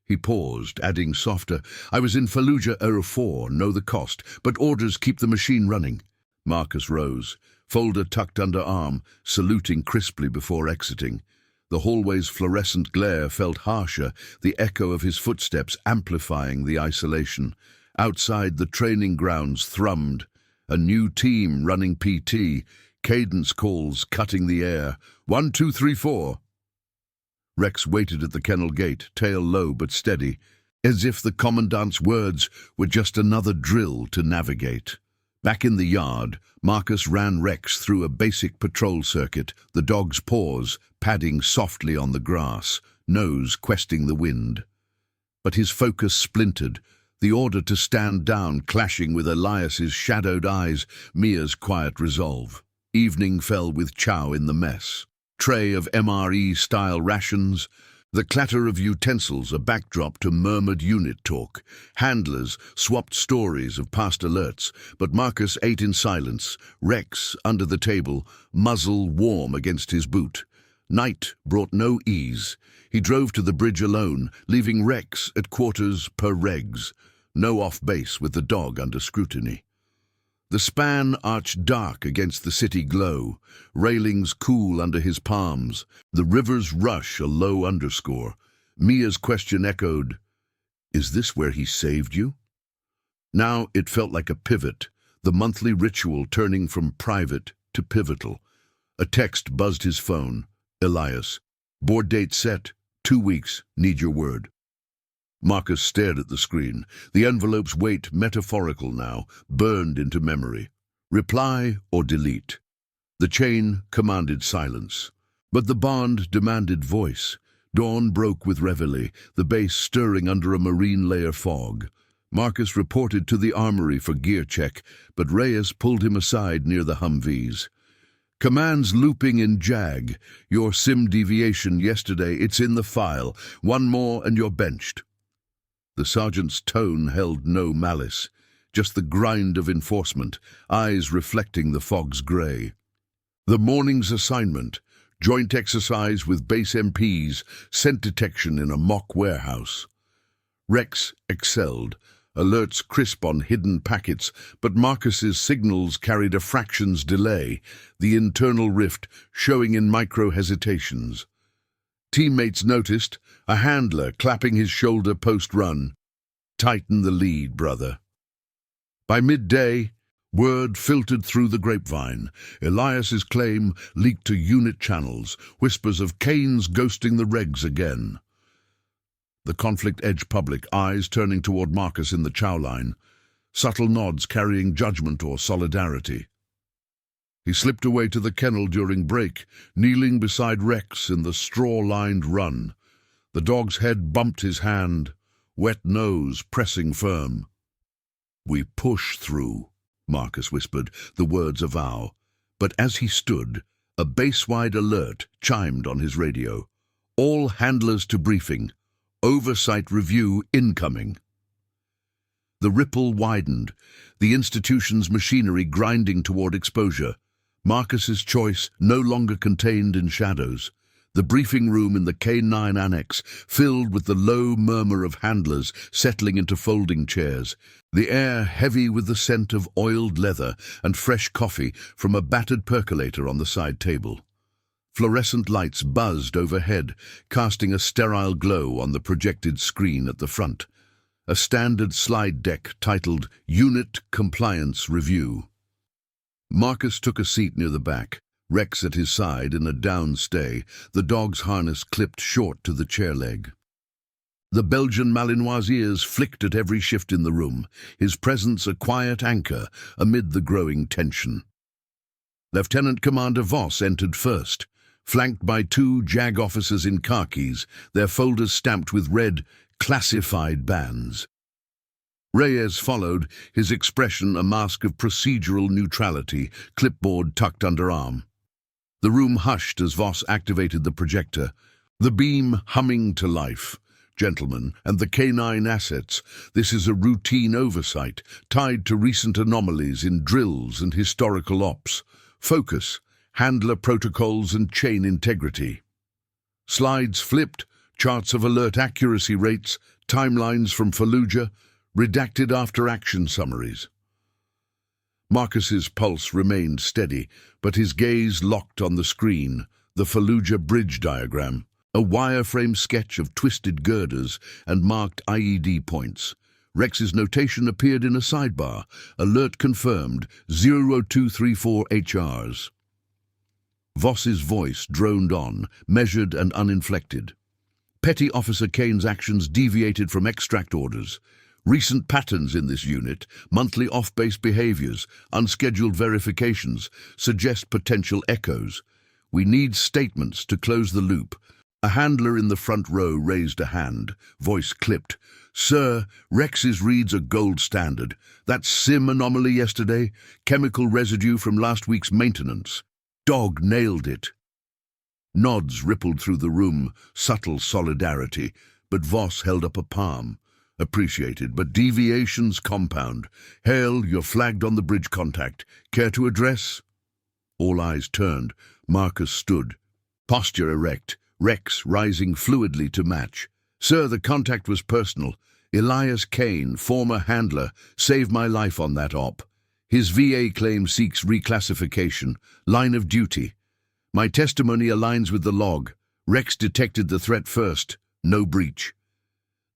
He paused, adding softer, "I was in Fallujah 04, know the cost, but orders keep the machine running." Marcus rose, folder tucked under arm, saluting crisply before exiting. The hallway's fluorescent glare felt harsher, the echo of his footsteps amplifying the isolation. Outside, the training grounds thrummed. A new team running PT, cadence calls cutting the air. 1, 2, 3, 4. Rex waited at the kennel gate, tail low but steady, as if the commandant's words were just another drill to navigate. Back in the yard, Marcus ran Rex through a basic patrol circuit, the dog's paws padding softly on the grass, nose questing the wind. But his focus splintered, the order to stand down clashing with Elias's shadowed eyes, Mia's quiet resolve. Evening fell with chow in the mess. Tray of MRE-style rations, the clatter of utensils a backdrop to murmured unit talk. Handlers swapped stories of past alerts, but Marcus ate in silence, Rex under the table, muzzle warm against his boot. Night brought no ease. He drove to the bridge alone, leaving Rex at quarters per regs, no off base with the dog under scrutiny. The span arched dark against the city glow, railings cool under his palms, the river's rush a low underscore. Mia's question echoed, "Is this where he saved you?" Now it felt like a pivot, the monthly ritual turning from private to pivotal. A text buzzed his phone. Elias. "Board date set. 2 weeks. Need your word." Marcus stared at the screen. The envelope's weight, metaphorical now, burned into memory. Reply or delete. The chain commanded silence. But the bond demanded voice. Dawn broke with reveille, the base stirring under a marine layer fog. Marcus reported to the armory for gear check, but Reyes pulled him aside near the Humvees. "Commands looping in JAG. Your sim deviation yesterday, it's in the file. One more and you're benched." The sergeant's tone held no malice, just the grind of enforcement, eyes reflecting the fog's grey. The morning's assignment, joint exercise with base MPs, scent detection in a mock warehouse. Rex excelled, alerts crisp on hidden packets, but Marcus's signals carried a fraction's delay, the internal rift showing in micro-hesitations. Teammates noticed, a handler clapping his shoulder post-run. "Tighten the lead, brother." By midday, word filtered through the grapevine. Elias's claim leaked to unit channels, whispers of Kane's ghosting the regs again. The conflict edged public, eyes turning toward Marcus in the chow line, subtle nods carrying judgment or solidarity. He slipped away to the kennel during break, kneeling beside Rex in the straw-lined run. The dog's head bumped his hand, wet nose pressing firm. "We push through," Marcus whispered, the words a vow. But as he stood, a base-wide alert chimed on his radio. "All handlers to briefing. Oversight review incoming." The ripple widened, the institution's machinery grinding toward exposure. Marcus's choice no longer contained in shadows. The briefing room in the K9 annex filled with the low murmur of handlers settling into folding chairs, the air heavy with the scent of oiled leather and fresh coffee from a battered percolator on the side table. Fluorescent lights buzzed overhead, casting a sterile glow on the projected screen at the front. A standard slide deck titled Unit Compliance Review. Marcus took a seat near the back, Rex at his side in a downstay, the dog's harness clipped short to the chair leg. The Belgian Malinois' ears flicked at every shift in the room, his presence a quiet anchor amid the growing tension. Lieutenant Commander Voss entered first, flanked by 2 JAG officers in khakis, their folders stamped with red, classified bands. Reyes followed, his expression a mask of procedural neutrality, clipboard tucked under arm. The room hushed as Voss activated the projector, the beam humming to life. "Gentlemen, and the K9 assets, this is a routine oversight, tied to recent anomalies in drills and historical ops. Focus, handler protocols and chain integrity." Slides flipped, charts of alert accuracy rates, timelines from Fallujah, redacted after-action summaries. Marcus's pulse remained steady, but his gaze locked on the screen, the Fallujah bridge diagram, a wireframe sketch of twisted girders and marked IED points. Rex's notation appeared in a sidebar, alert confirmed, 0234 HRs. Voss's voice droned on, measured and uninflected. Petty Officer Kane's actions deviated from extract orders. Recent patterns in this unit, monthly off-base behaviors, unscheduled verifications, suggest potential echoes. We need statements to close the loop. A handler in the front row raised a hand, voice clipped. "Sir, Rex's reads are gold standard. That sim anomaly yesterday, chemical residue from last week's maintenance. Dog nailed it." Nods rippled through the room, subtle solidarity, but Voss held up a palm. "Appreciated, but deviations compound. Hale, you're flagged on the bridge contact. Care to address?" All eyes turned. Marcus stood. Posture erect, Rex rising fluidly to match. "Sir, the contact was personal. Elias Kane, former handler, saved my life on that op. His VA claim seeks reclassification. Line of duty. My testimony aligns with the log. Rex detected the threat first. No breach."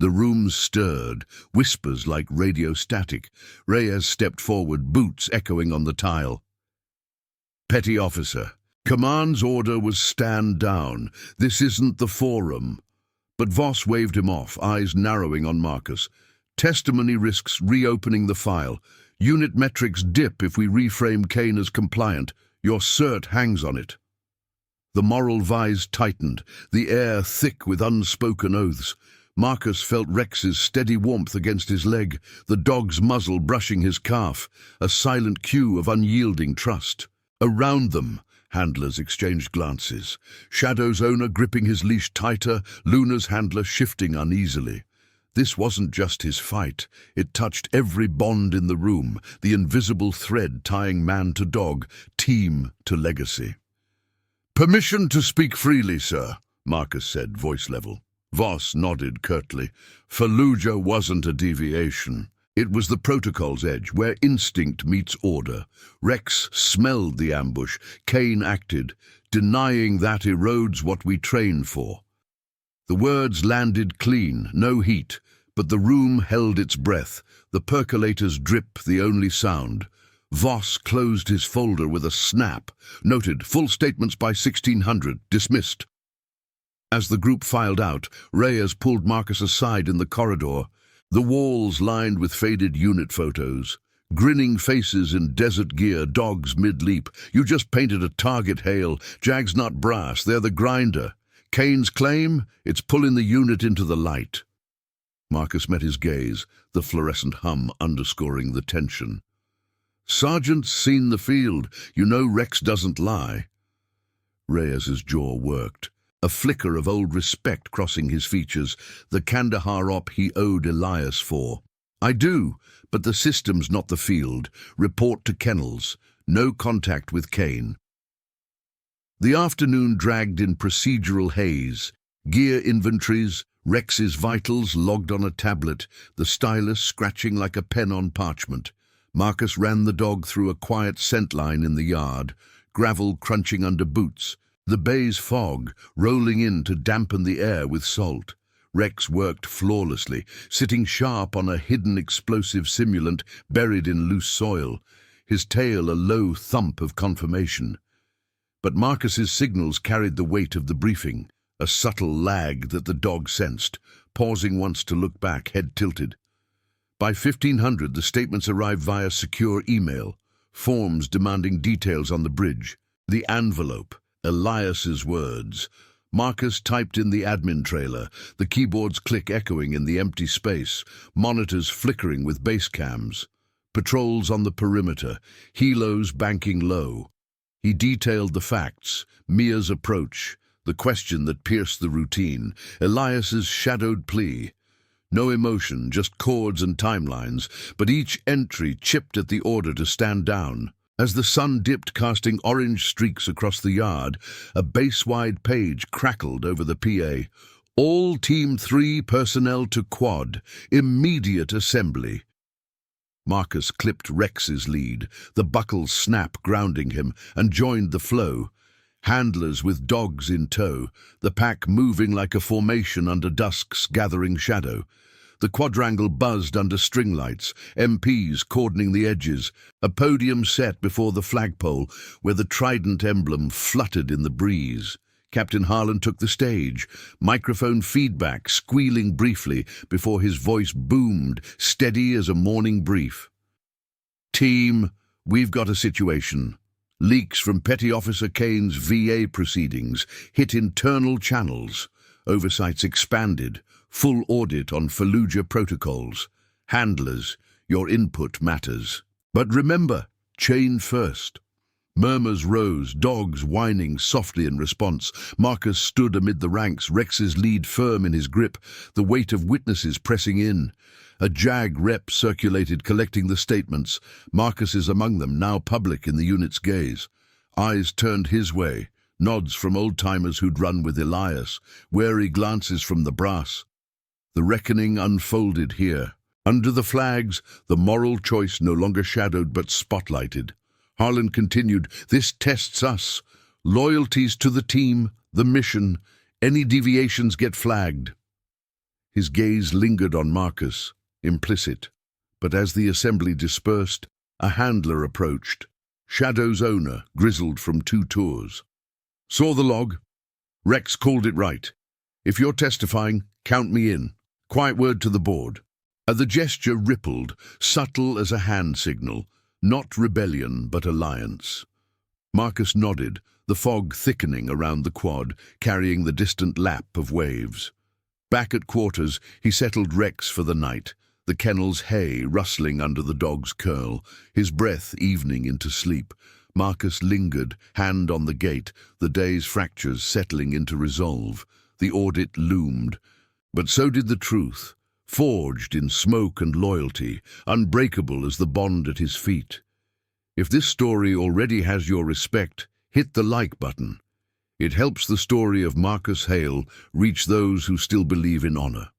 The room stirred, whispers like radio static. Reyes stepped forward, boots echoing on the tile. "Petty officer, command's order was stand down. This isn't the forum." But Voss waved him off, eyes narrowing on Marcus. "Testimony risks reopening the file. Unit metrics dip if we reframe Kane as compliant. Your cert hangs on it." The moral vise tightened, the air thick with unspoken oaths. Marcus felt Rex's steady warmth against his leg, the dog's muzzle brushing his calf, a silent cue of unyielding trust. Around them, handlers exchanged glances. Shadow's owner gripping his leash tighter, Luna's handler shifting uneasily. This wasn't just his fight. It touched every bond in the room, the invisible thread tying man to dog, team to legacy. "Permission to speak freely, sir," Marcus said, voice level. Voss nodded curtly. Fallujah wasn't a deviation. It was the protocol's edge, where instinct meets order. Rex smelled the ambush. Kane acted. Denying that erodes what we train for. The words landed clean, no heat, but the room held its breath, the percolator's drip the only sound. Voss closed his folder with a snap. Noted, full statements by 1600, dismissed. As the group filed out, Reyes pulled Marcus aside in the corridor. The walls lined with faded unit photos. Grinning faces in desert gear, dogs mid-leap. "You just painted a target, Hale. Jag's not brass, they're the grinder. Kane's claim? It's pulling the unit into the light." Marcus met his gaze, the fluorescent hum underscoring the tension. "Sergeant's seen the field. You know Rex doesn't lie." Reyes's jaw worked. A flicker of old respect crossing his features, the Kandahar op he owed Elias for. "I do, but the system's not the field. Report to kennels. No contact with Kane." The afternoon dragged in procedural haze. Gear inventories, Rex's vitals logged on a tablet, the stylus scratching like a pen on parchment. Marcus ran the dog through a quiet scent line in the yard, gravel crunching under boots, the bay's fog rolling in to dampen the air with salt. Rex worked flawlessly, sitting sharp on a hidden explosive simulant buried in loose soil, his tail a low thump of confirmation. But Marcus's signals carried the weight of the briefing, a subtle lag that the dog sensed, pausing once to look back, head tilted. By 1500, the statements arrived via secure email, forms demanding details on the bridge. The envelope, Elias's words. Marcus typed in the admin trailer, the keyboard's click echoing in the empty space, monitors flickering with base cams. Patrols on the perimeter, helos banking low. He detailed the facts, Mia's approach, the question that pierced the routine, Elias's shadowed plea. No emotion, just chords and timelines, but each entry chipped at the order to stand down. As the sun dipped, casting orange streaks across the yard, a base-wide page crackled over the PA. "All Team 3 personnel to quad. Immediate assembly." Marcus clipped Rex's lead, the buckles snap grounding him, and joined the flow. Handlers with dogs in tow, the pack moving like a formation under dusk's gathering shadow. The quadrangle buzzed under string lights, MPs cordoning the edges, a podium set before the flagpole where the trident emblem fluttered in the breeze. Captain Harlan took the stage, microphone feedback squealing briefly before his voice boomed, steady as a morning brief. "Team, we've got a situation. Leaks from Petty Officer Kane's VA proceedings hit internal channels. Oversights expanded. Full audit on Fallujah protocols. Handlers, your input matters. But remember, chain first." Murmurs rose, dogs whining softly in response. Marcus stood amid the ranks, Rex's lead firm in his grip, the weight of witnesses pressing in. A JAG rep circulated, collecting the statements. Marcus is among them, now public in the unit's gaze. Eyes turned his way, Nods from old-timers who'd run with Elias, wary glances from the brass. The reckoning unfolded here. Under the flags, the moral choice no longer shadowed but spotlighted. Harlan continued, "This tests us. Loyalties to the team, the mission, any deviations get flagged." His gaze lingered on Marcus, implicit. But as the assembly dispersed, a handler approached. Shadow's owner, grizzled from 2 tours. "Saw the log. Rex called it right. If you're testifying, count me in. Quiet word to the board." The gesture rippled, subtle as a hand signal, not rebellion but alliance. Marcus nodded, the fog thickening around the quad, carrying the distant lap of waves. Back at quarters, he settled Rex for the night, the kennel's hay rustling under the dog's curl, his breath evening into sleep. Marcus lingered, hand on the gate, the day's fractures settling into resolve. The audit loomed, but so did the truth, forged in smoke and loyalty, unbreakable as the bond at his feet. If this story already has your respect, hit the like button. It helps the story of Marcus Hale reach those who still believe in honor.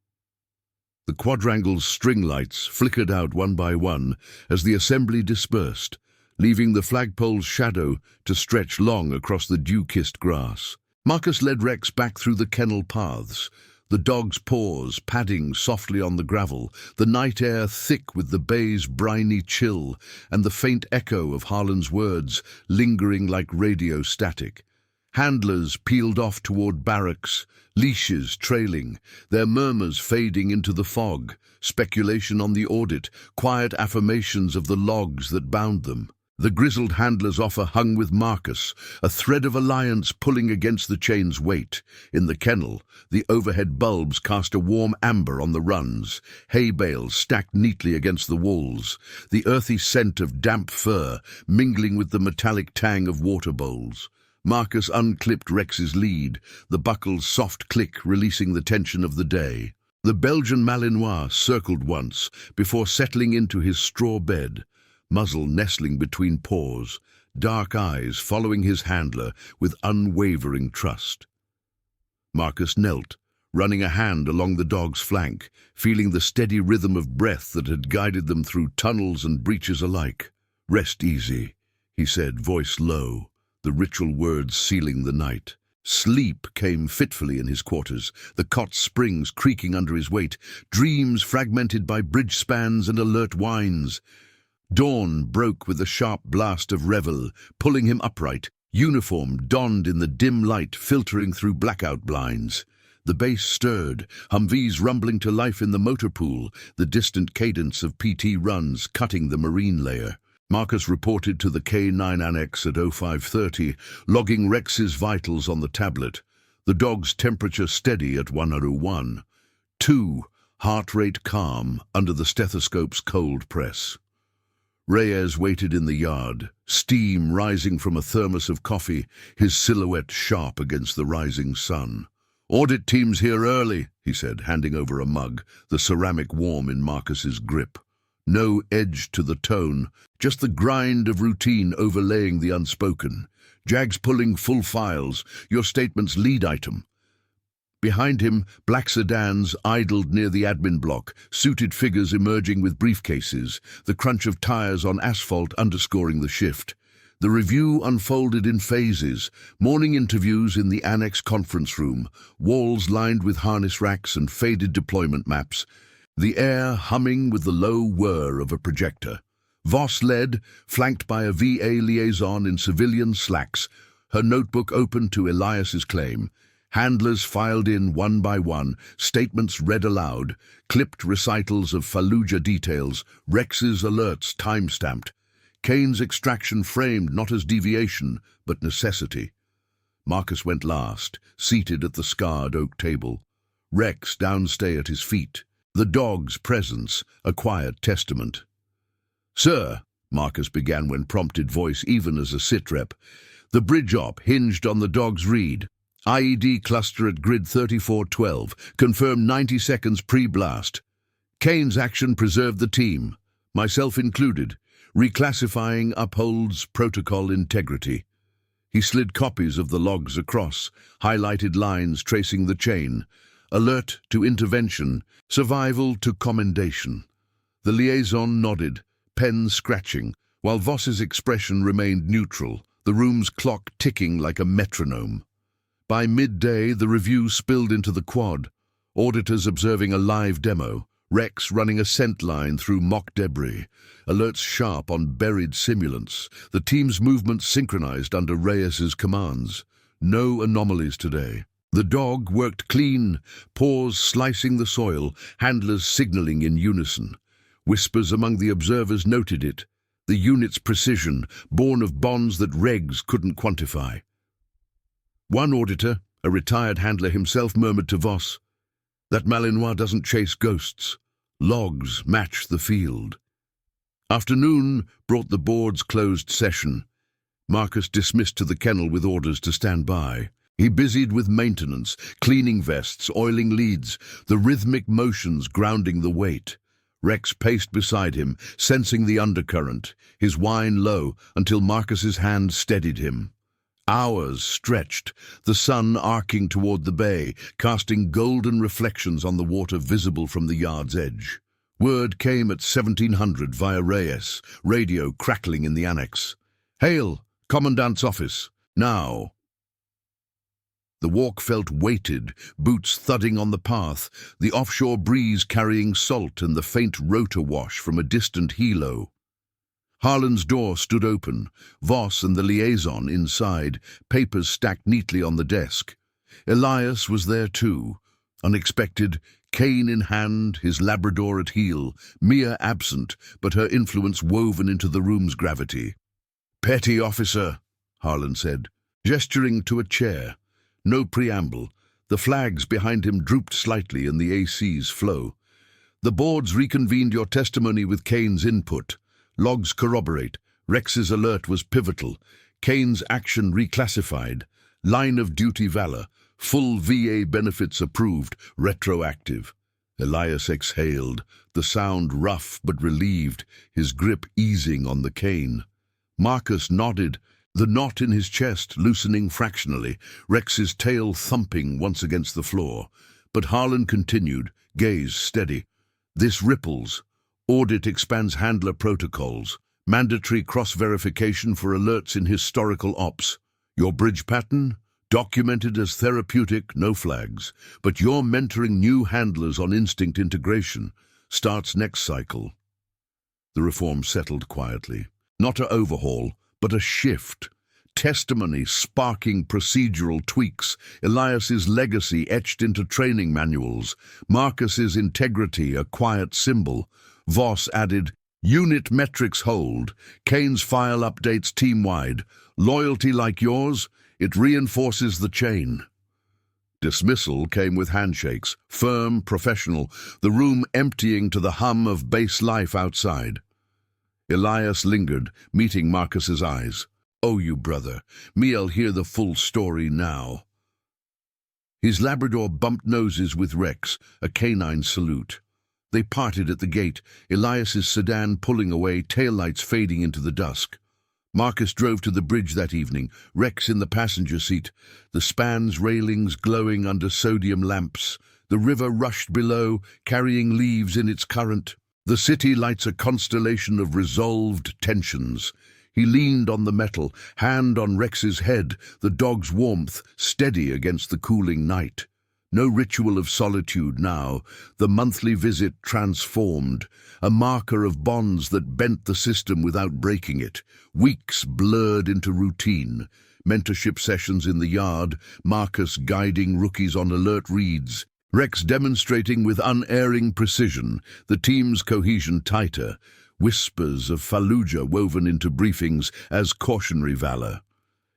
The quadrangle's string lights flickered out one by one as the assembly dispersed, leaving the flagpole's shadow to stretch long across the dew-kissed grass. Marcus led Rex back through the kennel paths, the dog's paws padding softly on the gravel, the night air thick with the bay's briny chill, and the faint echo of Harlan's words lingering like radio static. Handlers peeled off toward barracks, leashes trailing, their murmurs fading into the fog, speculation on the audit, quiet affirmations of the logs that bound them. The grizzled handler's offer hung with Marcus, a thread of alliance pulling against the chain's weight. In the kennel, the overhead bulbs cast a warm amber on the runs, hay bales stacked neatly against the walls, the earthy scent of damp fur mingling with the metallic tang of water bowls. Marcus unclipped Rex's lead, the buckle's soft click releasing the tension of the day. The Belgian Malinois circled once before settling into his straw bed, muzzle nestling between paws, dark eyes following his handler with unwavering trust. Marcus knelt, running a hand along the dog's flank, feeling the steady rhythm of breath that had guided them through tunnels and breaches alike. "Rest easy," he said, voice low, the ritual words sealing the night. Sleep came fitfully in his quarters, the cot springs creaking under his weight, dreams fragmented by bridge spans and alert whines. Dawn broke with a sharp blast of revel, pulling him upright, uniform donned in the dim light filtering through blackout blinds. The base stirred, Humvees rumbling to life in the motor pool, the distant cadence of PT runs cutting the marine layer. Marcus reported to the K9 annex at 0530, logging Rex's vitals on the tablet. The dog's temperature steady at 101. 2, heart rate calm under the stethoscope's cold press. Reyes waited in the yard, steam rising from a thermos of coffee, his silhouette sharp against the rising sun. "Audit team's here early," he said, handing over a mug, the ceramic warm in Marcus's grip. No edge to the tone, just the grind of routine overlaying the unspoken. "Jags pulling full files, your statement's lead item." Behind him, black sedans idled near the admin block, suited figures emerging with briefcases, the crunch of tires on asphalt underscoring the shift. The review unfolded in phases, morning interviews in the annex conference room, walls lined with harness racks and faded deployment maps, the air humming with the low whir of a projector. Voss led, flanked by a VA liaison in civilian slacks, her notebook open to Elias's claim. Handlers filed in one by one, statements read aloud, clipped recitals of Fallujah details, Rex's alerts time-stamped. Kane's extraction framed not as deviation, but necessity. Marcus went last, seated at the scarred oak table. Rex downstay at his feet. The dog's presence, a quiet testament. "Sir," Marcus began when prompted, voice even as a sitrep, "the bridge op hinged on the dog's read. IED cluster at grid 3412, confirmed 90 seconds pre-blast. Kane's action preserved the team, myself included. Reclassifying upholds protocol integrity." He slid copies of the logs across, highlighted lines tracing the chain. Alert to intervention, survival to commendation. The liaison nodded, pen scratching, while Voss's expression remained neutral, the room's clock ticking like a metronome. By midday, the review spilled into the quad, auditors observing a live demo, Rex running a scent line through mock debris, alerts sharp on buried simulants, the team's movements synchronized under Reyes's commands. No anomalies today. The dog worked clean, paws slicing the soil, handlers signaling in unison. Whispers among the observers noted it, the unit's precision, born of bonds that regs couldn't quantify. One auditor, a retired handler himself, murmured to Voss, "That Malinois doesn't chase ghosts. Logs match the field." Afternoon brought the board's closed session. Marcus dismissed to the kennel with orders to stand by. He busied with maintenance, cleaning vests, oiling leads, the rhythmic motions grounding the weight. Rex paced beside him, sensing the undercurrent, his whine low until Marcus's hand steadied him. Hours stretched, the sun arcing toward the bay, casting golden reflections on the water visible from the yard's edge. Word came at 1700 via Reyes, radio crackling in the annex. "Hail, Commandant's office, now." The walk felt weighted, boots thudding on the path, the offshore breeze carrying salt and the faint rotor wash from a distant helo. Harlan's door stood open, Voss and the liaison inside, papers stacked neatly on the desk. Elias was there too, unexpected, cane in hand, his Labrador at heel, Mia absent, but her influence woven into the room's gravity. "Petty officer," Harlan said, gesturing to a chair. No preamble. The flags behind him drooped slightly in the AC's flow. "The boards reconvened your testimony with Kane's input. Logs corroborate. Rex's alert was pivotal. Kane's action reclassified. Line of duty valor. Full VA benefits approved. Retroactive." Elias exhaled, the sound rough but relieved, his grip easing on the cane. Marcus nodded, the knot in his chest loosening fractionally, Rex's tail thumping once against the floor. But Harlan continued, gaze steady. "This ripples. Audit expands handler protocols. Mandatory cross-verification for alerts in historical ops. Your bridge pattern? Documented as therapeutic, no flags. But you're mentoring new handlers on instinct integration. Starts next cycle." The reform settled quietly. Not an overhaul, but a shift. Testimony sparking procedural tweaks, Elias's legacy etched into training manuals, Marcus's integrity a quiet symbol. Voss added, "Unit metrics hold, Kane's file updates team-wide. Loyalty like yours, it reinforces the chain." Dismissal came with handshakes, firm, professional, the room emptying to the hum of base life outside. Elias lingered, meeting Marcus's eyes. "Oh, you brother, me'll hear the full story now." His Labrador bumped noses with Rex, a canine salute. They parted at the gate, Elias's sedan pulling away, taillights fading into the dusk. Marcus drove to the bridge that evening, Rex in the passenger seat, the span's railings glowing under sodium lamps. The river rushed below, carrying leaves in its current. The city lights a constellation of resolved tensions. He leaned on the metal, hand on Rex's head, the dog's warmth steady against the cooling night. No ritual of solitude now, the monthly visit transformed, a marker of bonds that bent the system without breaking it. Weeks blurred into routine. Mentorship sessions in the yard, Marcus guiding rookies on alert reads, Rex demonstrating with unerring precision, the team's cohesion tighter, whispers of Fallujah woven into briefings as cautionary valor.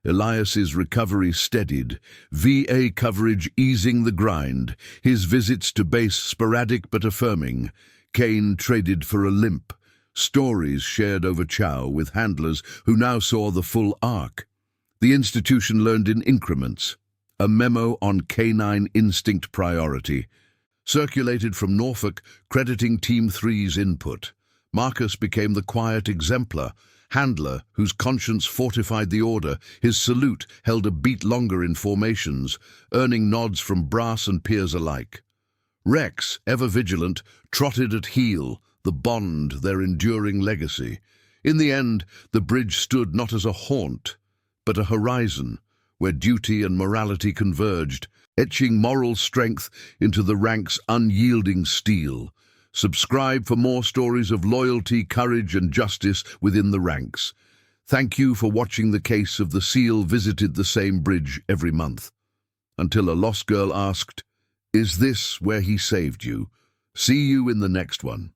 Elias's recovery steadied, VA coverage easing the grind, his visits to base sporadic but affirming. Kane traded for a limp, stories shared over chow with handlers who now saw the full arc. The institution learned in increments. A memo on canine instinct priority, circulated from Norfolk, crediting Team 3's input. Marcus became the quiet exemplar, Handler, whose conscience fortified the order, his salute held a beat longer in formations, earning nods from brass and peers alike. Rex, ever vigilant, trotted at heel, the bond their enduring legacy. In the end, the bridge stood not as a haunt, but a horizon, where duty and morality converged, etching moral strength into the ranks' unyielding steel. Subscribe for more stories of loyalty, courage, and justice within the ranks. Thank you for watching The Case of the Seal Visited the Same Bridge every month. Until a lost girl asked, "Is this where he saved you?" See you in the next one.